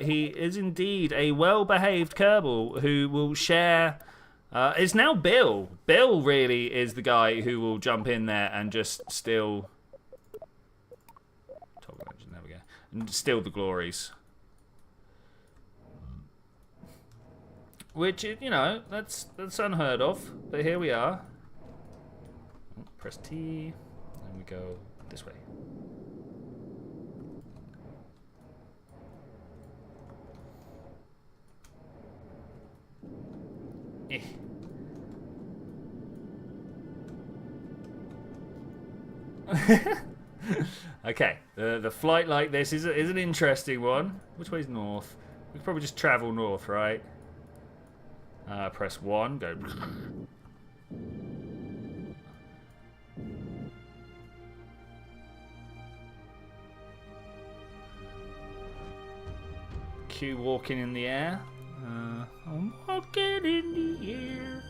A: He is indeed a well-behaved Kerbal who will share... it's now Bill. Bill really is the guy who will jump in there and just steal... There we go. And steal the glories. Which, you know, that's unheard of. But here we are. Press T, and we go this way. Okay, the flight like this is an interesting one. Which way's north? We could probably just travel north, right? Press 1, go. Q walking in the air. I'm walking in the air.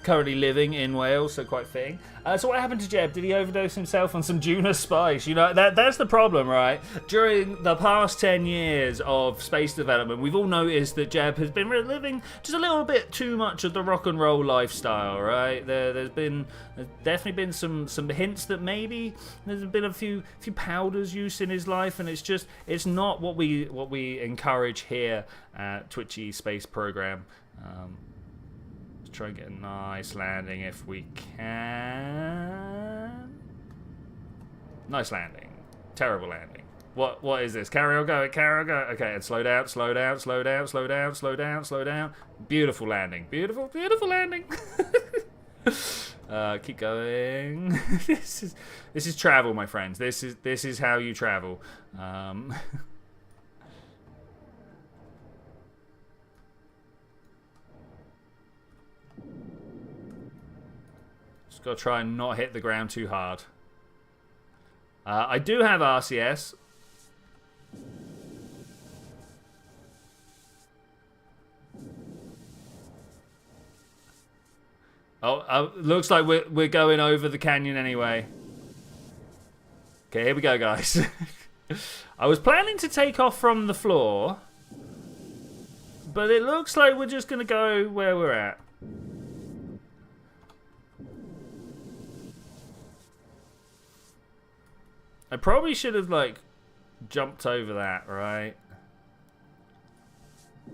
A: Currently living in Wales, so quite fitting. So what happened to Jeb? Did he overdose himself on some Juna spice? You know, that's the problem, right? During the past 10 years of space development, we've all noticed that Jeb has been living just a little bit too much of the rock and roll lifestyle, right? There's definitely been some hints that maybe there's been a few powders used in his life, and it's not what we encourage here at Twitchi Space Program. Try and get a nice landing if we can. Nice landing. Terrible landing. What is this? Carry on going, carry on going. Okay, and slow down, slow down, slow down, slow down, slow down, slow down. Beautiful landing. Beautiful, beautiful landing. Keep going. This is travel, my friends. This is how you travel. Got to try and not hit the ground too hard. I do have RCS. Oh, looks like we're going over the canyon anyway. Okay, here we go, guys. I was planning to take off from the floor, but it looks like we're just going to go where we're at. I probably should have, like, jumped over that, right?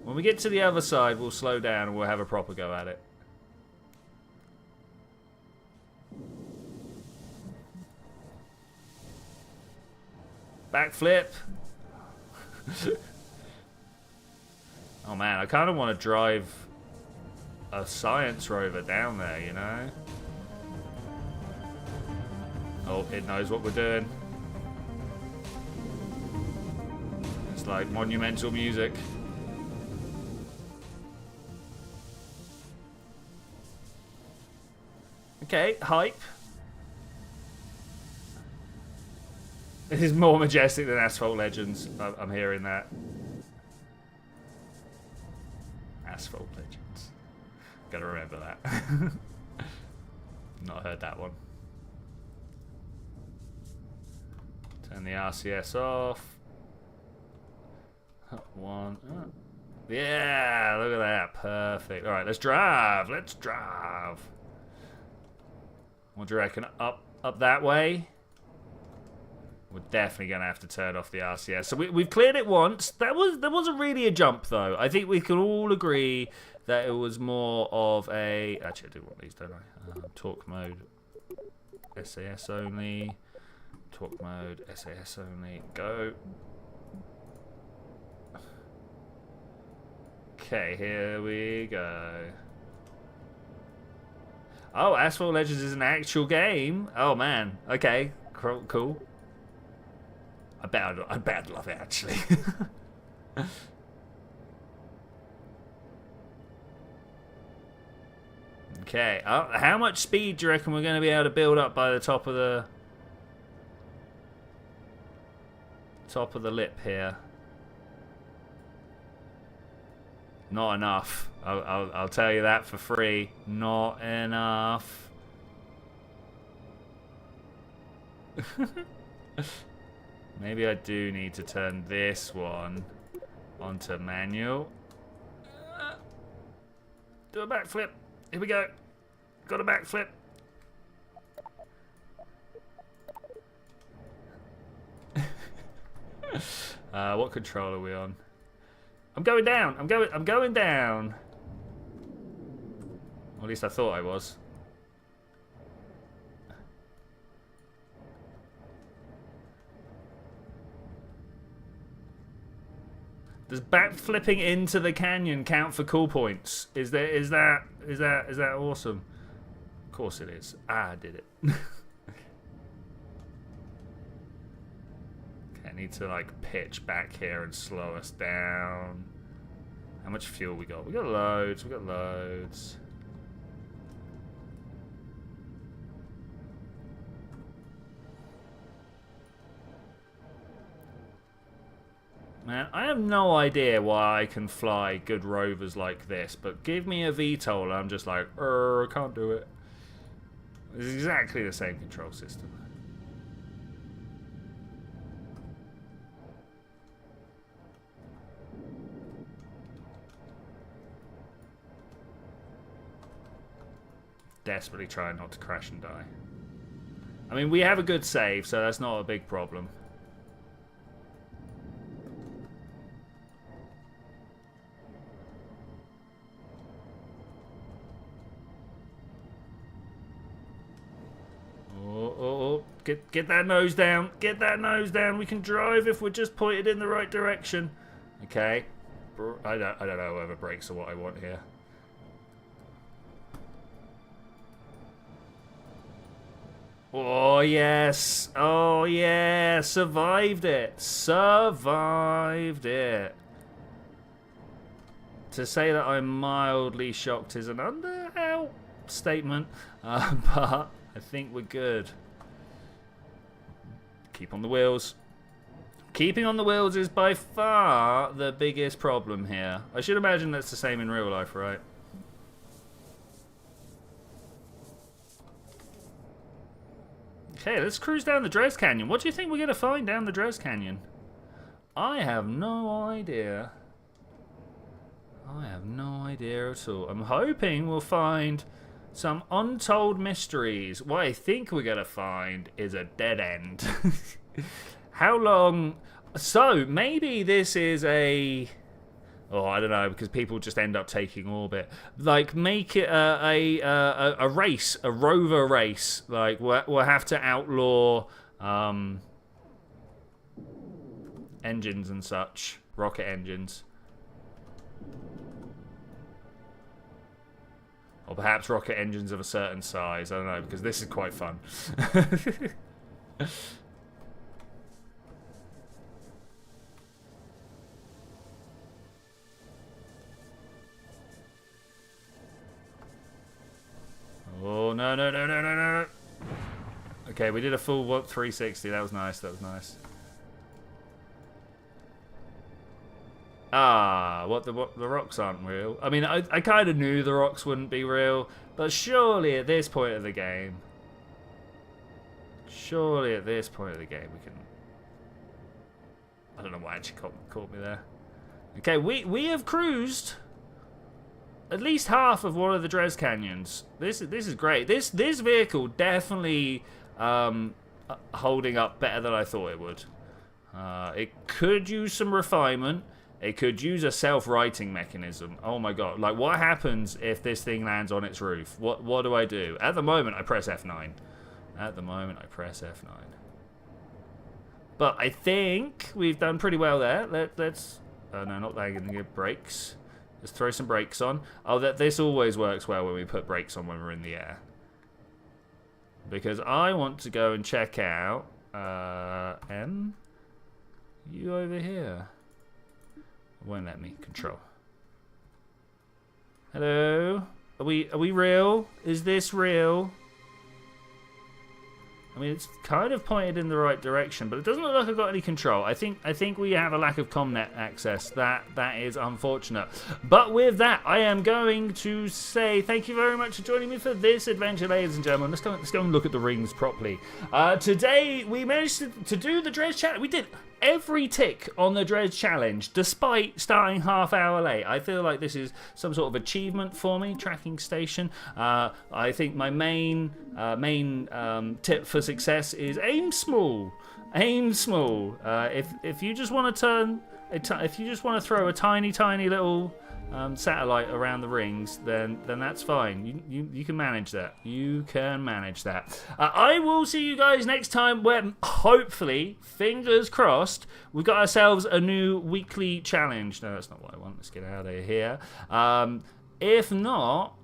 A: When we get to the other side, we'll slow down and we'll have a proper go at it. Backflip. Oh, man, I kind of want to drive a science rover down there, you know? Oh, it knows what we're doing. It's like monumental music. Okay, hype. This is more majestic than Asphalt Legends. I'm hearing that. Asphalt Legends. Gotta remember that. Not heard that one. Turn the RCS off. One. Oh. Yeah, look at that. Perfect. All right, let's drive. Let's drive. What do you reckon? Up that way? We're definitely going to have to turn off the RCS. So we've cleared it once. There wasn't really a jump, though. I think we can all agree that it was more of a... Actually, I do want these, don't I? Talk mode. SAS only. Talk mode. SAS only. Go. Okay, here we go. Oh, Asphalt Legends is an actual game. Oh man. Okay, cool. I bet I'd love it actually. Okay. How much speed do you reckon we're going to be able to build up by the top of the lip here? Not enough. I'll tell you that for free. Not enough. Maybe I do need to turn this one onto manual. Do a backflip. Here we go. Got a backflip. What control are we on? I'm going down. I'm going down. Or at least I thought I was. Does backflipping into the canyon count for cool points? Is that awesome? Of course it is. I did it. need to like pitch back here and slow us down. How much fuel we got? We got loads. We got loads. Man, I have no idea why I can fly good rovers like this, but give me a VTOL and I'm just like, I can't do it. It's exactly the same control system. Desperately trying not to crash and die. I mean, we have a good save, so that's not a big problem. Get that nose down. Get that nose down. We can drive if we're just pointed in the right direction. Okay. I don't know whether brakes are what I want here. Oh, yes. Oh, yeah. Survived it. Survived it. To say that I'm mildly shocked is an understatement, but I think we're good. Keep on the wheels. Keeping on the wheels is by far the biggest problem here. I should imagine that's the same in real life, right? Okay, let's cruise down the DRES Canyon. What do you think we're going to find down the DRES Canyon? I have no idea. I have no idea at all. I'm hoping we'll find some untold mysteries. What I think we're going to find is a dead end. How long... So, maybe this is a... Oh, I don't know, because people just end up taking orbit. Like, make it a race, a rover race. Like, we'll have to outlaw engines and such. Rocket engines. Or perhaps rocket engines of a certain size. I don't know, because this is quite fun. Oh, no, no, no, no, no, no. Okay, we did a full 360. That was nice, that was nice. Ah, what the rocks aren't real. I mean, I kind of knew the rocks wouldn't be real, but surely at this point of the game, we can... I don't know why it caught me there. Okay, we have cruised at least half of one of the DRES canyons. This is great. This vehicle definitely holding up better than I thought it would. It could use some refinement. It could use a self-righting mechanism. Oh my god. Like, what happens if this thing lands on its roof? What do I do? At the moment, I press F9. At the moment, I press F9. But I think we've done pretty well there. Let's... Oh, no, not that. Gonna give brakes. Let's throw some brakes on. Oh, this always works well when we put brakes on when we're in the air. Because I want to go and check out... M? You over here. Won't let me control. Hello? Are we real? Is this real? I mean, it's kind of pointed in the right direction, but it doesn't look like I've got any control. I think we have a lack of comnet access. That is unfortunate. But with that, I am going to say thank you very much for joining me for this adventure, ladies and gentlemen. Let's go and look at the rings properly. Today we managed to do the DRES challenge. We did every tick on the DRES challenge, despite starting half hour late. I feel like this is some sort of achievement for me. Tracking station. I think my main tip for success is aim small. Aim small. If you just want to throw a tiny little satellite around the rings, then that's fine. You can manage that. You can manage that. I will see you guys next time, where hopefully, fingers crossed, we've got ourselves a new weekly challenge. No, that's not what I want. Let's get out of here. If not,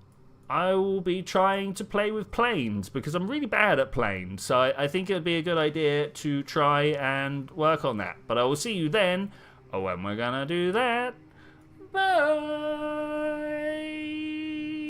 A: I will be trying to play with planes because I'm really bad at planes. So I think it would be a good idea to try and work on that. But I will see you then when we're going to do that. Bye!